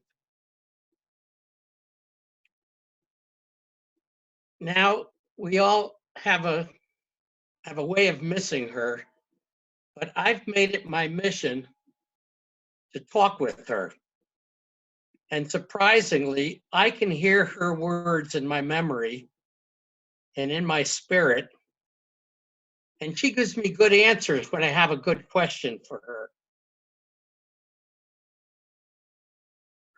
Speaker 16: Now we all have a way of missing her, but I've made it my mission to talk with her. And surprisingly, I can hear her words in my memory and in my spirit. And she gives me good answers when I have a good question for her.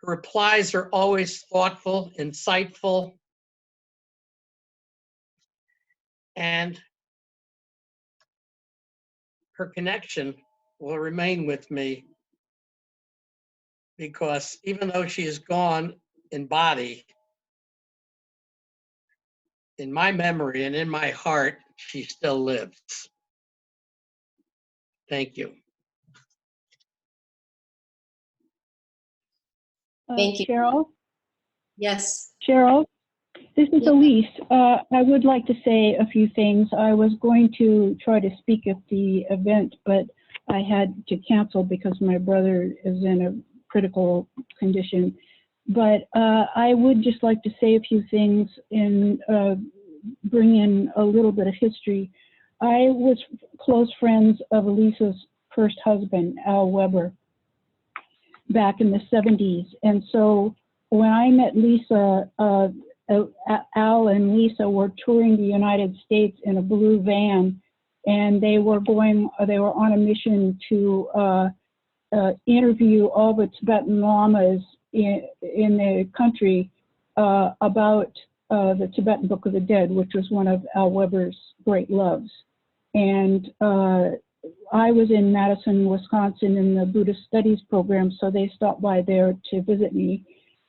Speaker 16: Her replies are always thoughtful, insightful, and her connection will remain with me because even though she is gone in body, in my memory and in my heart, she still lives. Thank you.
Speaker 4: Thank you.
Speaker 17: Cheryl?
Speaker 4: Yes.
Speaker 17: Cheryl, this is
Speaker 4: Yeah.
Speaker 17: Elise. I would like to say a few things. I was going to try to speak at the event, but I had to cancel because my brother is in a critical condition. but I would just like to say a few things and bring in a little bit of history. I was close friends of Lisa's first husband, Al Weber, back in the 70s. And so when I met Lisa, Al and Lisa were touring the United States in a blue van, and they were on a mission to interview all the Tibetan lamas in the country about the Tibetan Book of the Dead, which was one of Al Weber's great loves. And I was in Madison, Wisconsin in the Buddhist Studies program, so they stopped by there to visit me.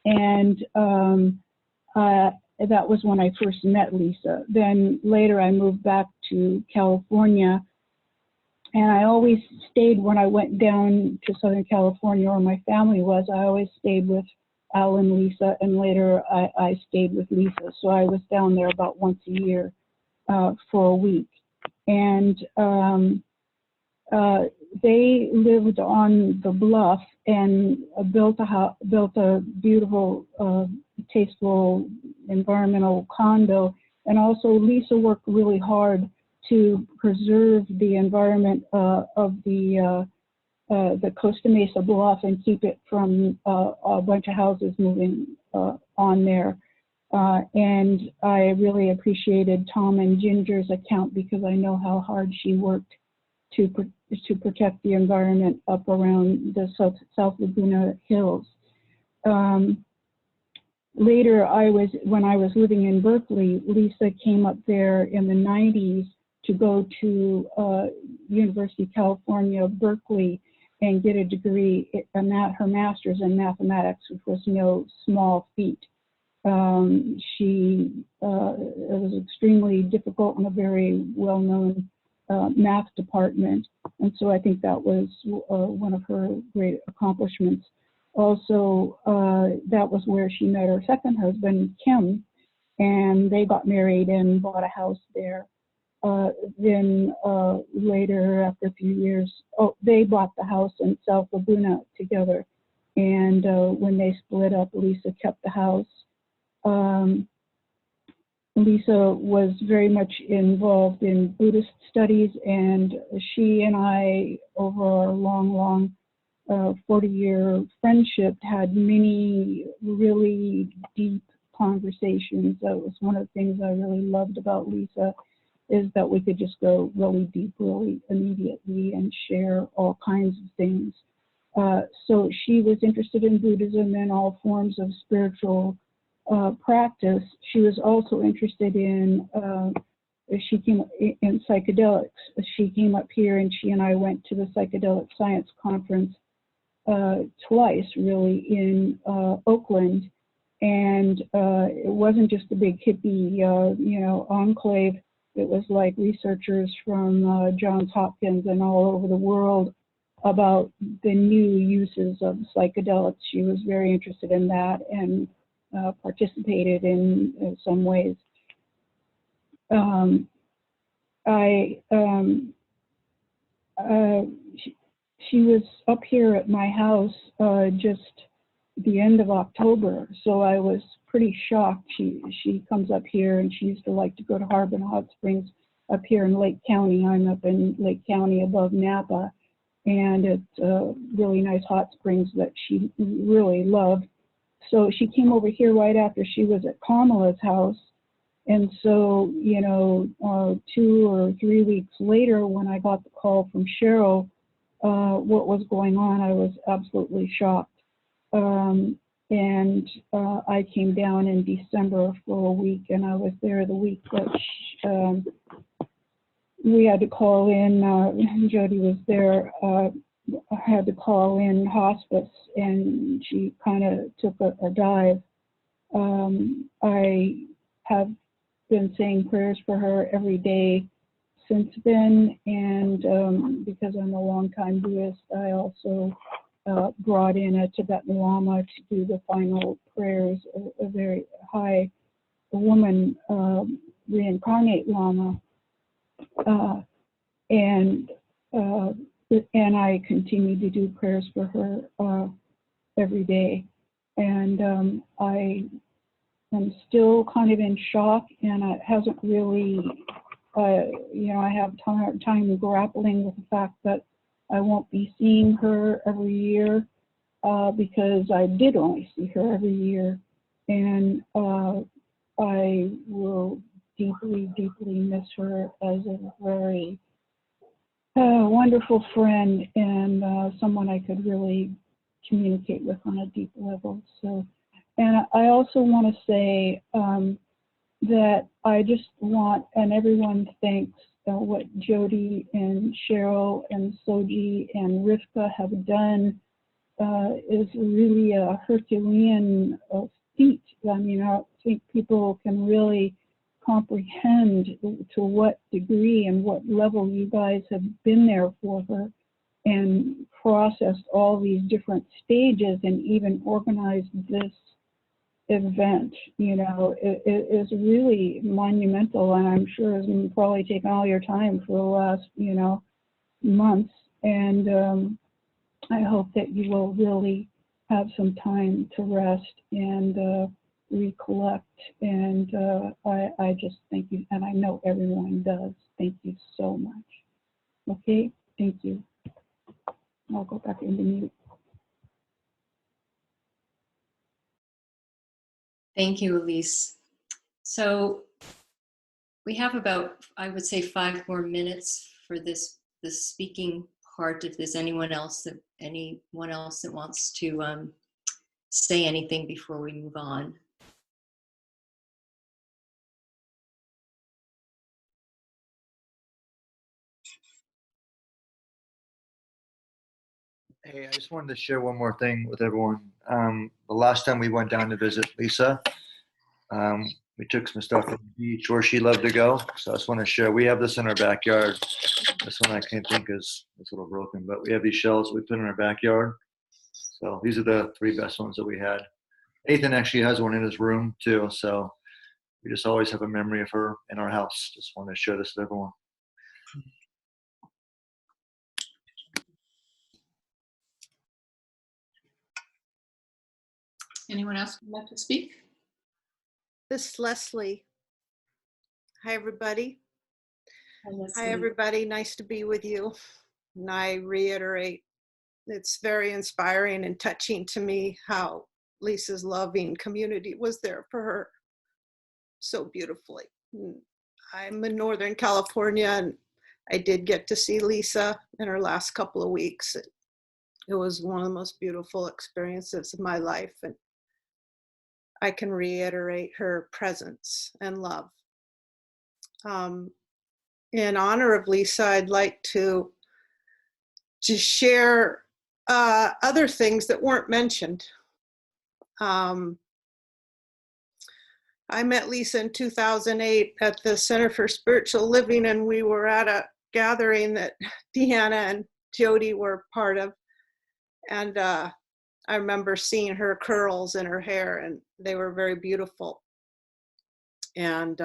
Speaker 17: And that was when I first met Lisa. Then later I moved back to California, and I always stayed when I went down to Southern California where my family was. I always stayed with Al and Lisa, and later I stayed with Lisa. So I was down there about once a year for a week. And they lived on the bluff and built a beautiful, tasteful environmental condo. And also Lisa worked really hard to preserve the environment of the Costa Mesa bluff and keep it from a bunch of houses moving on there. And I really appreciated Tom and Ginger's account because I know how hard she worked to protect the environment up around the South Laguna Hills. Later, when I was living in Berkeley, Lisa came up there in the 90s to go to University of California, Berkeley, and get a degree, her master's in mathematics, which was no small feat. It was extremely difficult in a very well-known math department, and so I think that was one of her great accomplishments. Also, that was where she met her second husband, Kim, and they got married and bought a house there. Then later, after a few years, they bought the house in South Laguna together, and when they split up, Lisa kept the house. Lisa was very much involved in Buddhist studies, and she and I, over our long 40-year friendship, had many really deep conversations. That was one of the things I really loved about Lisa, is that we could just go really deep, really immediately, and share all kinds of things. So she was interested in Buddhism and all forms of spiritual practice. She was also interested in psychedelics. She came up here, and she and I went to the Psychedelic Science Conference twice, really, in Oakland. And it wasn't just a big hippie, enclave. It was like researchers from Johns Hopkins and all over the world about the new uses of psychedelics. She was very interested in that and participated in some ways. She was up here at my house just the end of October, so I was pretty shocked. She comes up here, and she used to like to go to Harbin Hot Springs up here in Lake County. I'm up in Lake County above Napa, and it's really nice hot springs that she really loved. So she came over here right after she was at Kamala's house. And so, 2 or 3 weeks later, when I got the call from Cheryl, what was going on, I was absolutely shocked. And I came down in December for a week, and I was there the week that we had to call in. Jody was there. I had to call in hospice, and she kind of took a dive. I have been saying prayers for her every day since then, and because I'm a longtime Buddhist, I also brought in a Tibetan Lama to do the final prayers, a very high woman reincarnate Lama, and I continue to do prayers for her every day. And I am still kind of in shock, and it hasn't really, I have time grappling with the fact that I won't be seeing her every year because I did only see her every year. And I will deeply, deeply miss her as a very wonderful friend and someone I could really communicate with on a deep level. So, and I also want to say that I just want, and everyone thanks what Jody and Cheryl and Soji and Rivka have done is really a Herculean feat. I mean, I think people can really comprehend to what degree and what level you guys have been there for her and processed all these different stages and even organized this event. It is really monumental, and I'm sure it's probably taken all your time for the last, months. And I hope that you will really have some time to rest and recollect. And I just thank you, and I know everyone does. Thank you so much. Okay, thank you. I'll go back into mute.
Speaker 4: Thank you, Elise. So we have about, I would say, 5 more minutes for this speaking part. If there's anyone else that wants to say anything before we move on.
Speaker 8: Hey, I just wanted to share one more thing with everyone. The last time we went down to visit Lisa, we took some stuff from the beach where she loved to go. So I just want to share. We have this in our backyard. This one I can't think is it's a little broken, but we have these shells we put in our backyard. So these are the 3 best ones that we had. Ethan actually has one in his room too. So we just always have a memory of her in our house. Just want to share this with everyone.
Speaker 13: Anyone else would like to speak?
Speaker 18: This is Leslie. Hi, everybody.
Speaker 4: Hi, Leslie.
Speaker 18: Hi, everybody. Nice to be with you. And I reiterate, it's very inspiring and touching to me how Lisa's loving community was there for her so beautifully. I'm in Northern California, and I did get to see Lisa in her last couple of weeks. It was one of the most beautiful experiences of my life, and I can reiterate her presence and love. In honor of Lisa, I'd like to just share other things that weren't mentioned. I met Lisa in 2008 at the Center for Spiritual Living, and we were at a gathering that Deanna and Jody were part of. And I remember seeing her curls in her hair, and they were very beautiful. And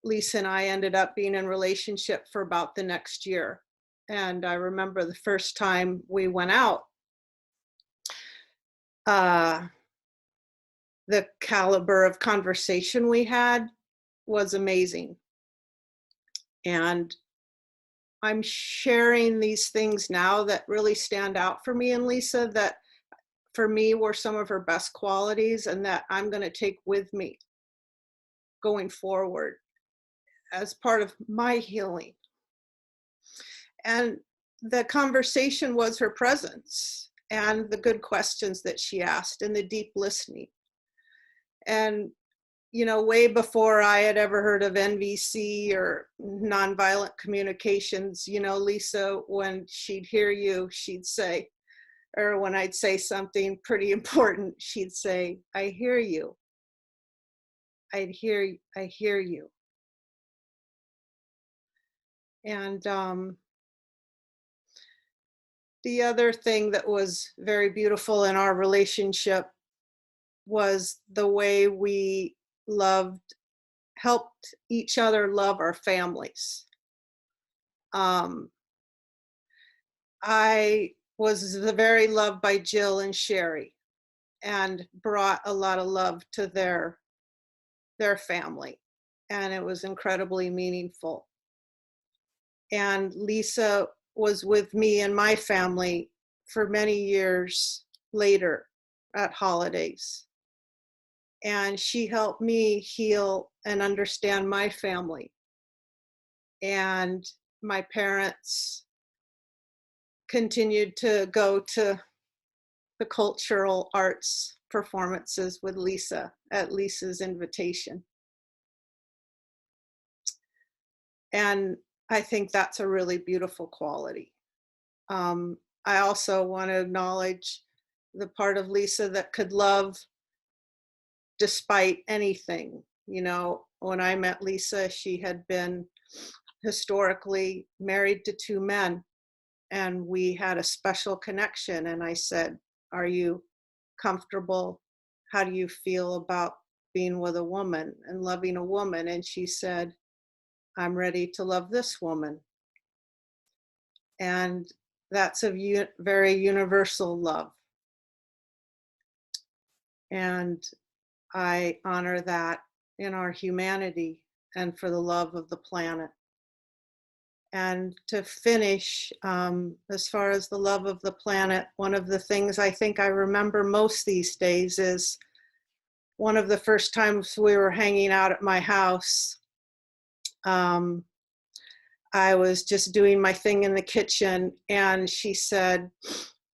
Speaker 18: Lisa and I ended up being in a relationship for about the next year. And I remember the first time we went out, the caliber of conversation we had was amazing. And I'm sharing these things now that really stand out for me and Lisa, that for me were some of her best qualities, and that I'm going to take with me going forward as part of my healing. And the conversation was her presence and the good questions that she asked and the deep listening. And, way before I had ever heard of NVC or nonviolent communications, Lisa, when she'd hear you, she'd say, or when I'd say something pretty important, she'd say, I hear you. I hear you. And the other thing that was very beautiful in our relationship was the way we helped each other love our families. I was very loved by Jill and Sherry and brought a lot of love to their family. And it was incredibly meaningful. And Lisa was with me and my family for many years later at holidays. And she helped me heal and understand my family. And my parents continued to go to the cultural arts performances with Lisa at Lisa's invitation. And I think that's a really beautiful quality. I also want to acknowledge the part of Lisa that could love despite anything. You know, when I met Lisa, she had been historically married to 2 men, and we had a special connection. And I said, "Are you comfortable? How do you feel about being with a woman and loving a woman?" And she said, "I'm ready to love this woman." And that's a very universal love. And I honor that in our humanity and for the love of the planet. And to finish, as far as the love of the planet, one of the things I think I remember most these days is one of the first times we were hanging out at my house. I was just doing my thing in the kitchen, and she said,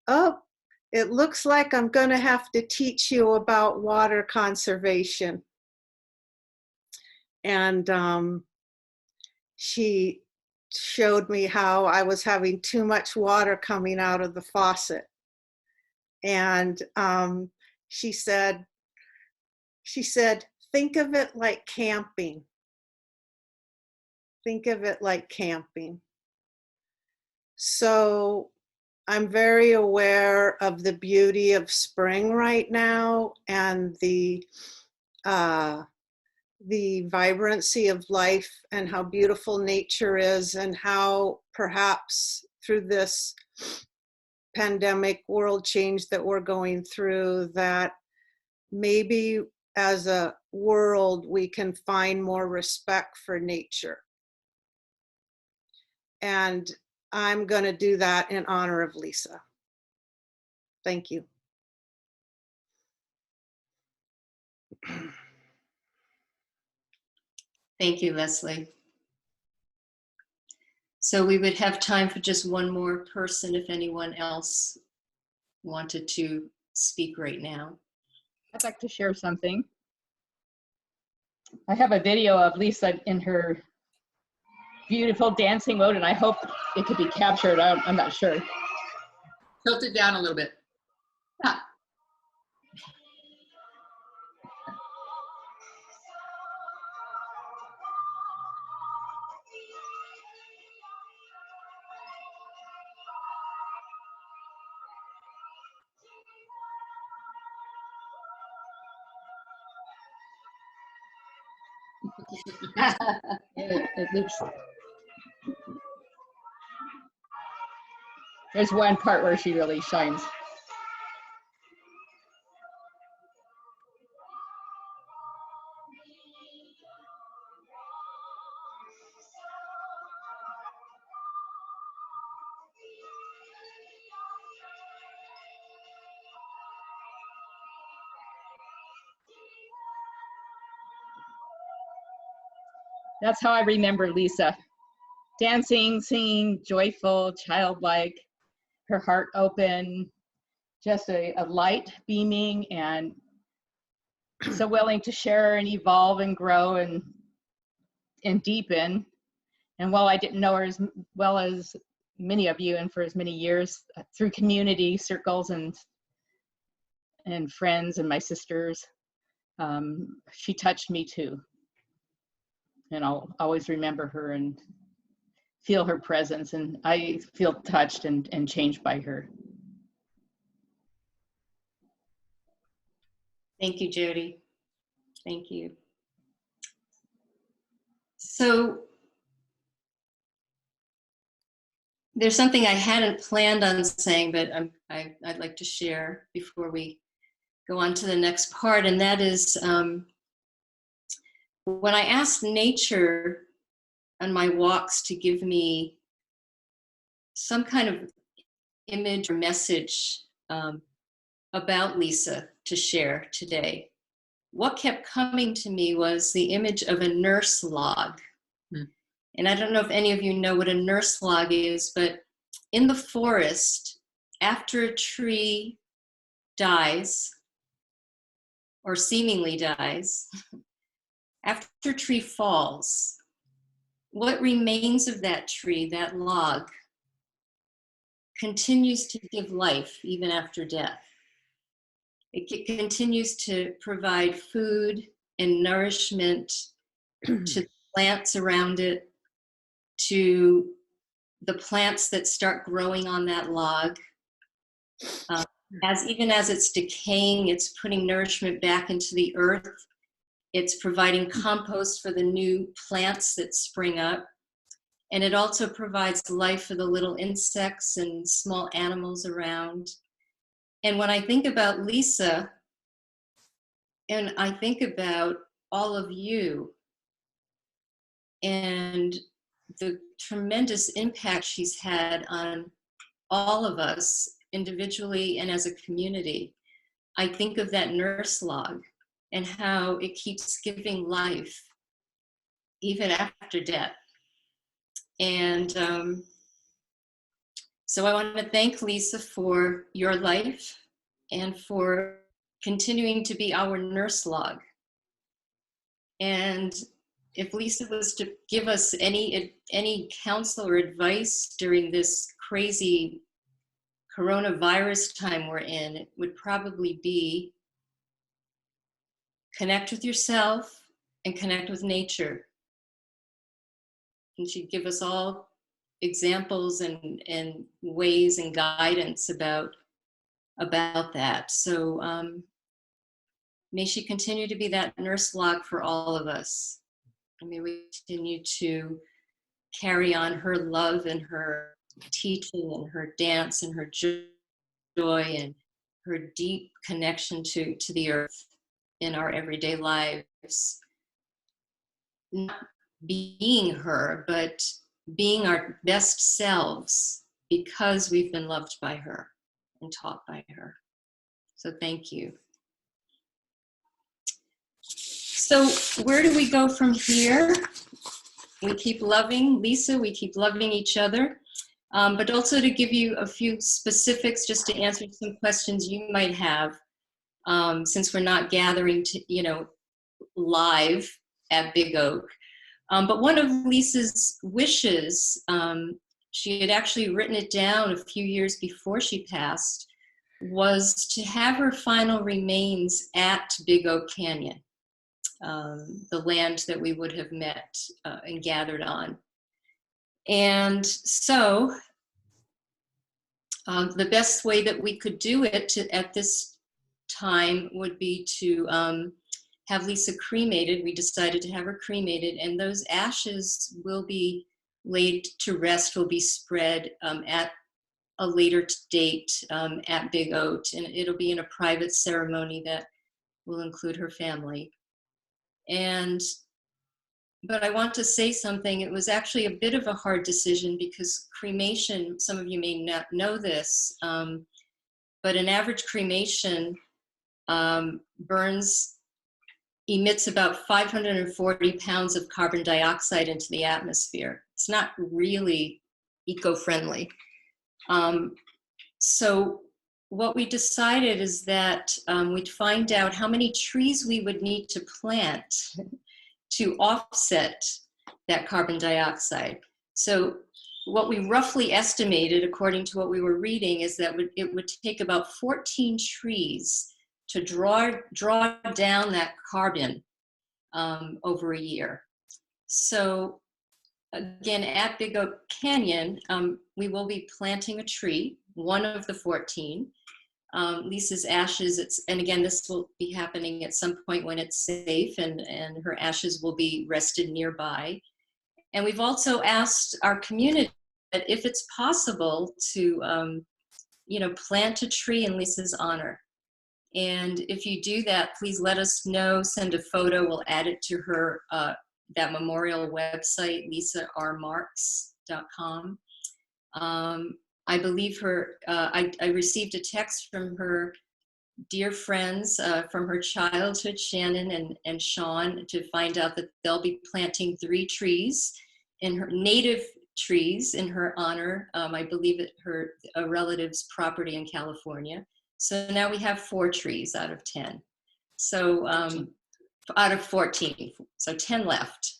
Speaker 18: "Oh, it looks like I'm going to have to teach you about water conservation." And she showed me how I was having too much water coming out of the faucet. And she said, "Think of it like camping. Think of it like camping." So I'm very aware of the beauty of spring right now and the vibrancy of life and how beautiful nature is, and how perhaps through this pandemic world change that we're going through, that maybe as a world we can find more respect for nature. And I'm going to do that in honor of Lisa. Thank you.
Speaker 4: Thank you, Leslie. So we would have time for just one more person if anyone else wanted to speak right now.
Speaker 11: I'd like to share something. I have a video of Lisa in her beautiful dancing mode, and I hope it could be captured. I'm not sure.
Speaker 13: Tilt it down a little bit.
Speaker 11: Ah. It looks. There's one part where she really shines. That's how I remember Lisa. Dancing, singing, joyful, childlike, her heart open, just a light beaming, and so willing to share and evolve and grow and deepen. And while I didn't know her as well as many of you and for as many years, through community circles and friends and my sisters, she touched me too. And I'll always remember her and feel her presence, and I feel touched and changed by her.
Speaker 4: Thank you, Jody. Thank you. So there's something I hadn't planned on saying, but I'd like to share before we go on to the next part, and that is when I asked nature on my walks to give me some kind of image or message about Lisa to share today, what kept coming to me was the image of a nurse log. And I don't know if any of you know what a nurse log is, but in the forest, after a tree dies, or seemingly dies, after a tree falls, what remains of that tree, that log, continues to give life even after death. It continues to provide food and nourishment to the plants around it, to the plants that start growing on that log. Even as it's decaying, it's putting nourishment back into the earth. It's providing compost for the new plants that spring up. And it also provides life for the little insects and small animals around. And when I think about Lisa, and I think about all of you and the tremendous impact she's had on all of us individually and as a community, I think of that nurse log and how it keeps giving life even after death. And so I want to thank Lisa for your life and for continuing to be our nurse log. And if Lisa was to give us any counsel or advice during this crazy coronavirus time we're in, it would probably be connect with yourself and connect with nature. And she'd give us all examples and ways and guidance about that. So may she continue to be that nurse log for all of us. And may we continue to carry on her love and her teaching and her dance and her joy and her deep connection to the earth in our everyday lives. Not being her, but being our best selves because we've been loved by her and taught by her. So thank you. So where do we go from here? We keep loving Lisa, we keep loving each other, but also to give you a few specifics just to answer some questions you might have, since we're not gathering live at Big Oak. But one of Lisa's wishes, she had actually written it down a few years before she passed, was to have her final remains at Big Oak Canyon, the land that we would have met and gathered on. And so the best way that we could do it at this time would be to have Lisa cremated. We decided to have her cremated, and those ashes will be laid to rest, will be spread at a later date at Big Oak, and it'll be in a private ceremony that will include her family. But I want to say something. It was actually a bit of a hard decision because cremation, some of you may not know this, but an average cremation emits about 540 pounds of carbon dioxide into the atmosphere. It's not really eco-friendly. So what we decided is that we'd find out how many trees we would need to plant to offset that carbon dioxide. So what we roughly estimated, according to what we were reading, is that it would take about 14 trees to draw down that carbon over a year. So again, at Big Oak Canyon, we will be planting a tree, one of the 14. Lisa's ashes, and again, this will be happening at some point when it's safe, and her ashes will be rested nearby. And we've also asked our community if it's possible to, plant a tree in Lisa's honor. And if you do that, please let us know, send a photo, we'll add it to her, that memorial website, lisarmarks.com. I believe I received a text from her dear friends from her childhood, Shannon and Sean, to find out that they'll be planting 3 trees in her native trees in her honor. I believe at a relative's property in California. So now we have 4 trees out of 10. So out of 14, so 10 left.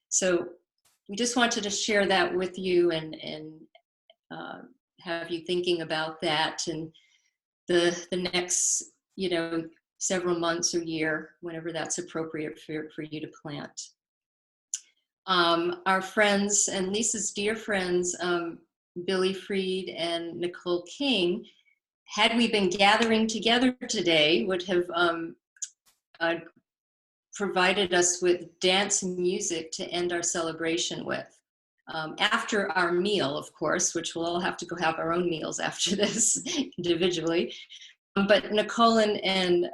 Speaker 4: So we just wanted to share that with you and have you thinking about that and the next, several months or year, whenever that's appropriate for you to plant. Our friends and Lisa's dear friends, Billy Freed and Nicole King, had we been gathering together today, would have provided us with dance music to end our celebration with. After our meal, of course, which we'll all have to go have our own meals after this individually. But Nicole and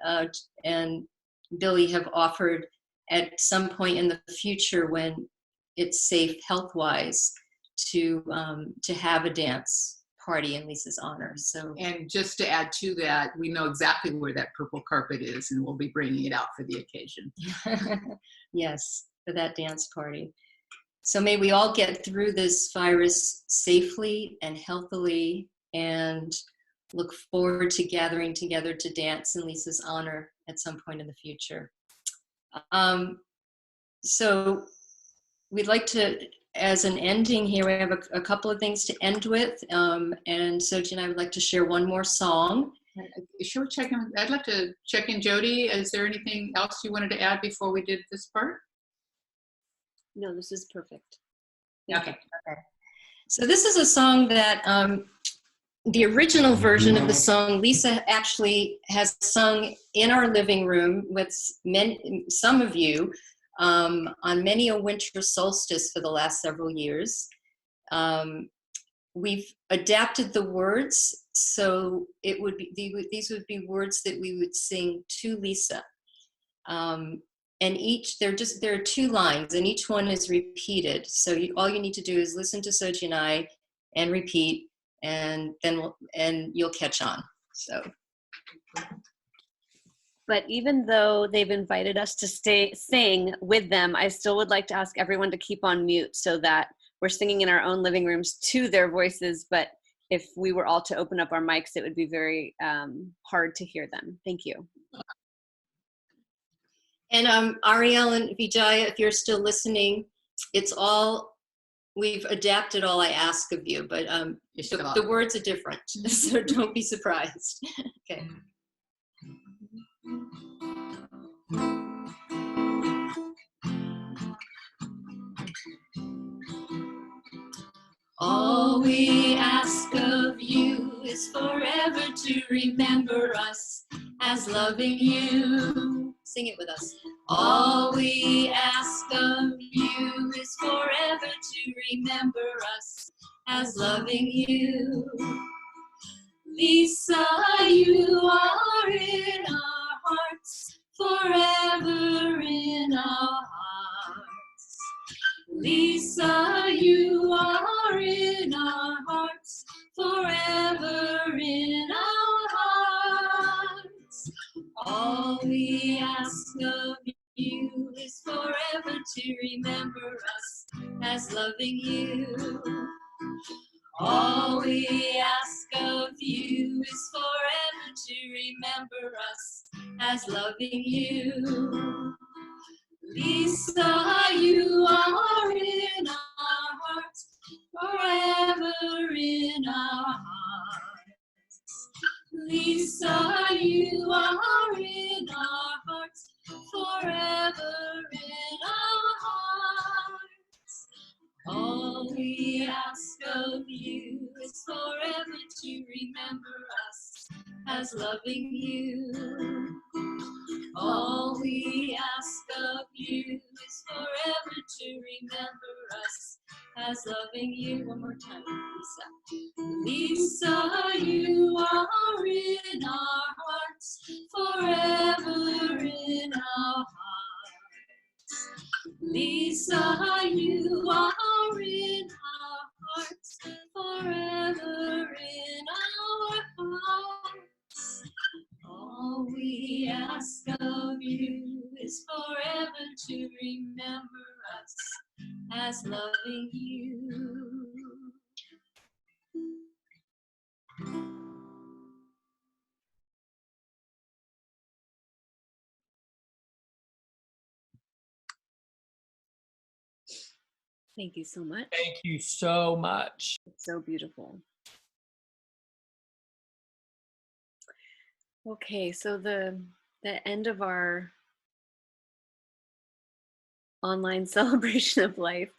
Speaker 4: Billy have offered at some point in the future when it's safe health-wise to have a dance party in Lisa's honor. So,
Speaker 13: and just to add to that, we know exactly where that purple carpet is, and we'll be bringing it out for the occasion.
Speaker 4: Yes, for that dance party. So may we all get through this virus safely and healthily, and look forward to gathering together to dance in Lisa's honor at some point in the future. So we'd like to, as an ending here, we have a couple of things to end with, and Soji and I would like to share one more song.
Speaker 13: Sure, I'd like to check in, Jody. Is there anything else you wanted to add before we did this part?
Speaker 2: No, this is perfect.
Speaker 13: Okay.
Speaker 4: So this is a song that the original version of the song Lisa actually has sung in our living room with some of you on many a winter solstice for the last several years. We've adapted the words, so it would be these would be words that we would sing to Lisa. And there are 2 lines, and each one is repeated. So all you need to do is listen to Soji and I and repeat, and then you'll catch on. So.
Speaker 2: But even though they've invited us to sing with them, I still would like to ask everyone to keep on mute so that we're singing in our own living rooms to their voices. But if we were all to open up our mics, it would be very hard to hear them. Thank you.
Speaker 4: And Ariel and Vijaya, if you're still listening, we've adapted all I ask of you, but the words are different, so don't be surprised. Okay. All we ask of you is forever to remember us as loving you. Sing it with us. All we ask of you is forever to remember us as loving you. Lisa, you are in our hearts, forever in our hearts. Lisa, you are in our hearts, forever in our hearts. All we ask of you is forever to remember us as loving you. All we ask of you is forever to remember us as loving you. Lisa, you are in our hearts, forever in our hearts. Lisa, you are in our hearts, forever in our hearts. All we ask of you is forever to remember us as loving you. All we ask of you is forever to remember us
Speaker 1: as loving you. One more time, Lisa. Lisa, you are in our hearts, forever in our hearts. Lisa, you are in our hearts, forever in our hearts. All we ask of you is forever to remember us as loving you. Thank you so much.
Speaker 15: Thank you so much.
Speaker 2: It's so beautiful. Okay, so the end of our online celebration of life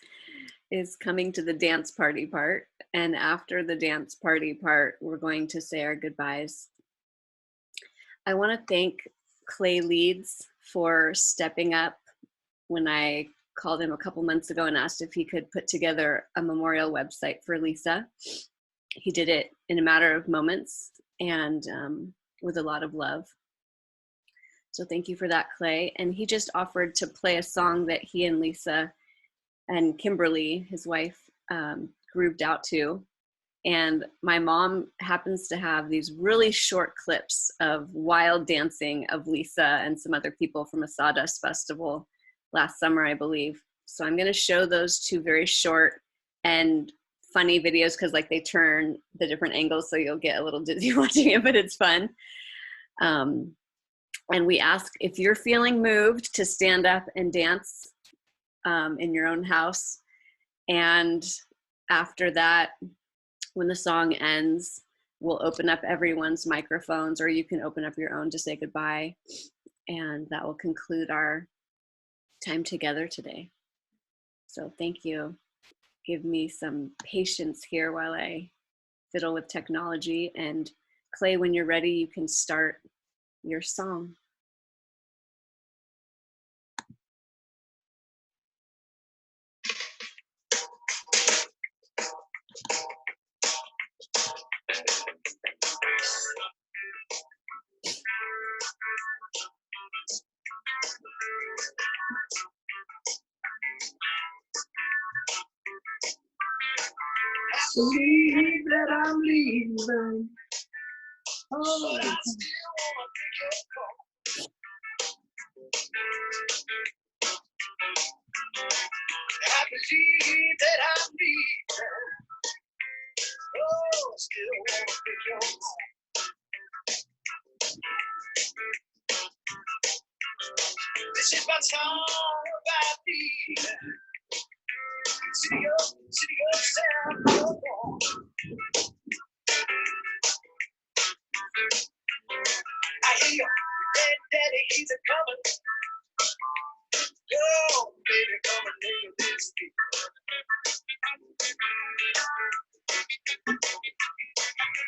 Speaker 2: is coming to the dance party part. And after the dance party part, we're going to say our goodbyes. I want to thank Clay Leeds for stepping up when I called him a couple months ago and asked if he could put together a memorial website for Lisa. He did it in a matter of moments and with a lot of love. So thank you for that, Clay. And he just offered to play a song that he and Lisa and Kimberly, his wife, grooved out to. And my mom happens to have these really short clips of wild dancing of Lisa and some other people from a Sawdust Festival last summer, I believe. So I'm gonna show those two very short and funny videos because like they turn the different angles so you'll get a little dizzy watching it, but it's fun. And we ask if you're feeling moved to stand up and dance in your own house. And after that, when the song ends, we'll open up everyone's microphones, or you can open up your own to say goodbye. And that will conclude our time together today. So thank you. Give me some patience here while I fiddle with technology. And Clay, when you're ready, you can start your song.
Speaker 1: Believe that I'm leaving. Oh, I still wanna pick your call. I believe that I'm leaving. Oh, still wanna pick your call. This is my song about leaving. City of sound. I hear you, daddy, he's a coming. Oh, baby, come and live this week.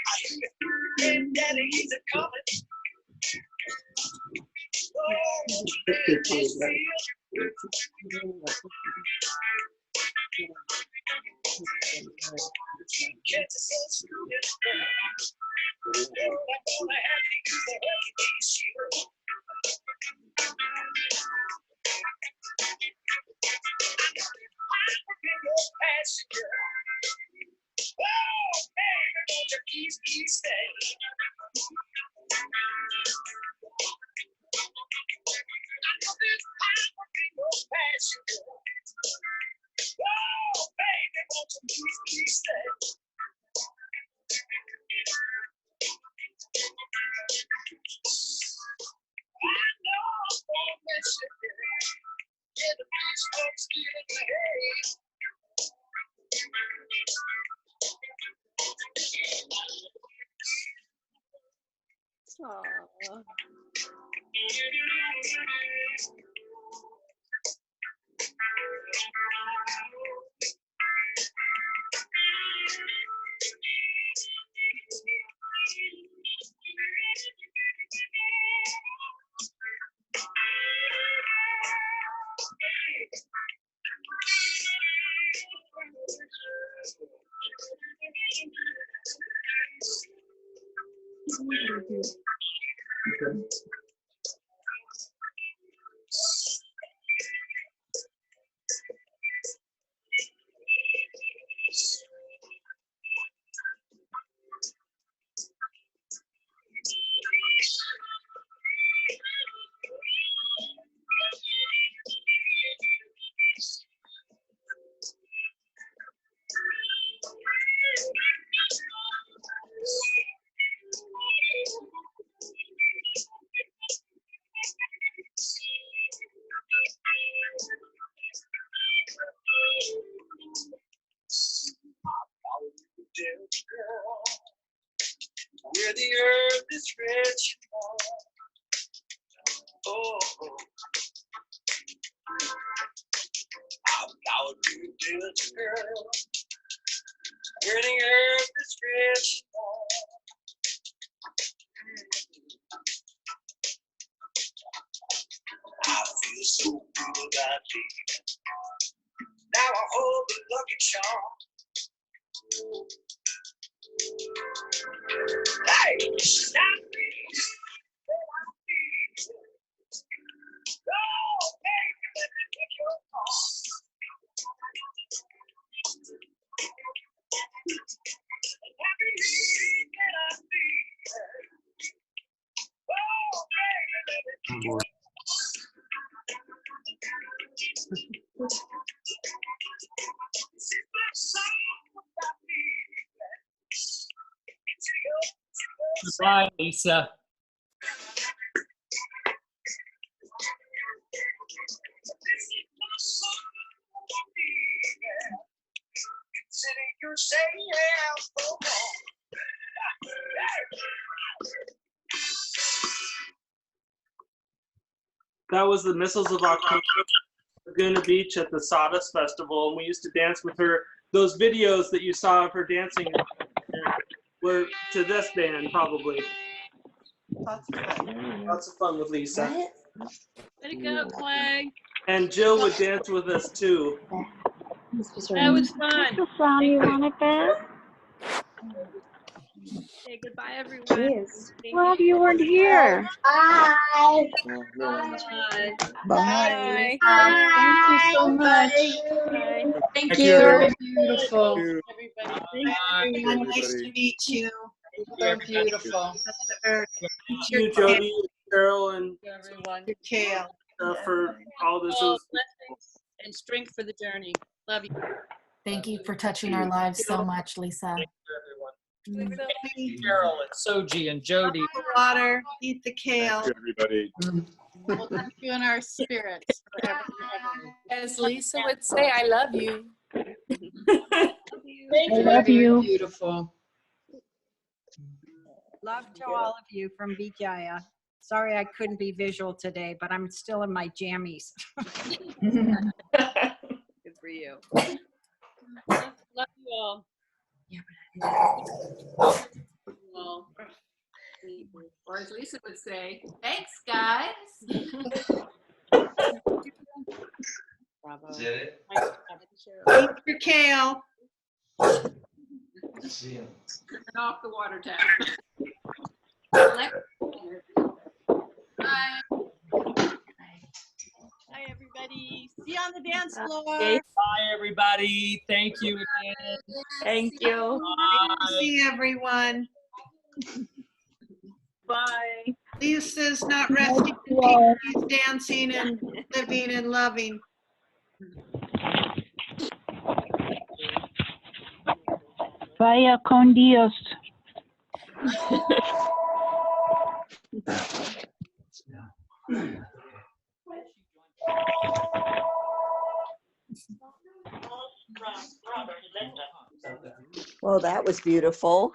Speaker 1: I hear you, daddy, he's a coming. Oh, baby, this can't say screw it. I'm gonna have to use the lucky this year. I've been your passenger. Oh, baby, won't you please stay? I've been your passenger. Oh, baby, won't you please stay? I know I'm gonna miss you. Yeah, the police folks getting the hay.
Speaker 2: Aww.
Speaker 1: Where the earth is rich. Oh, how about you, little girl? Where the earth is rich. I feel so good about leaving. Now I hold the lucky charm. Hey, stop me. Oh, baby, let me take your arm. Every need that I see. Oh, baby, let me take your arm.
Speaker 15: Bye, Lisa.
Speaker 19: That was the Missiles of October, Laguna Beach at the Sawdust Festival, and we used to dance with her. Those videos that you saw of her dancing were to this band, probably. Lots of fun with Lisa.
Speaker 20: Way to go, Clay.
Speaker 19: And Jill would dance with us too.
Speaker 20: That was fun.
Speaker 21: You want it back?
Speaker 20: Say goodbye, everyone.
Speaker 21: Well, you weren't here.
Speaker 12: Bye.
Speaker 20: Bye.
Speaker 21: Bye.
Speaker 4: Thank you so much.
Speaker 20: Bye.
Speaker 4: Thank
Speaker 19: you.
Speaker 4: you. Very beautiful.
Speaker 20: Everybody.
Speaker 4: Everyone, nice to meet you. So beautiful.
Speaker 19: Thank you, Jody, Carol, and
Speaker 20: Everyone.
Speaker 19: Kale for all this. It
Speaker 20: All
Speaker 19: was
Speaker 20: blessings and strength for the journey. Love you.
Speaker 22: Thank you for touching our lives so much, Lisa.
Speaker 15: Carol and Soji and Jody.
Speaker 18: Water, eat the kale.
Speaker 7: Everybody.
Speaker 20: We'll keep you in our spirits forever and ever.
Speaker 5: As Lisa would say, I love you.
Speaker 20: Thank
Speaker 21: I
Speaker 20: you.
Speaker 21: love you.
Speaker 4: Beautiful.
Speaker 23: Love to all of you from Vijaya. Sorry I couldn't be visual today, but I'm still in my jammies.
Speaker 20: Good for you. Love you all. Well,
Speaker 13: Or as Lisa would say, thanks, guys.
Speaker 20: bravo.
Speaker 1: Is that it?
Speaker 18: Eat your kale.
Speaker 1: See you.
Speaker 13: Turn off the water tap. Bye.
Speaker 20: Hi, everybody. See you on the dance floor.
Speaker 15: Bye, everybody. Thank you again.
Speaker 2: Thank you.
Speaker 15: Bye.
Speaker 18: See everyone.
Speaker 20: Bye.
Speaker 18: Lisa's not resting. She's dancing and living and loving.
Speaker 17: Vaya con Dios.
Speaker 24: Well, that was beautiful.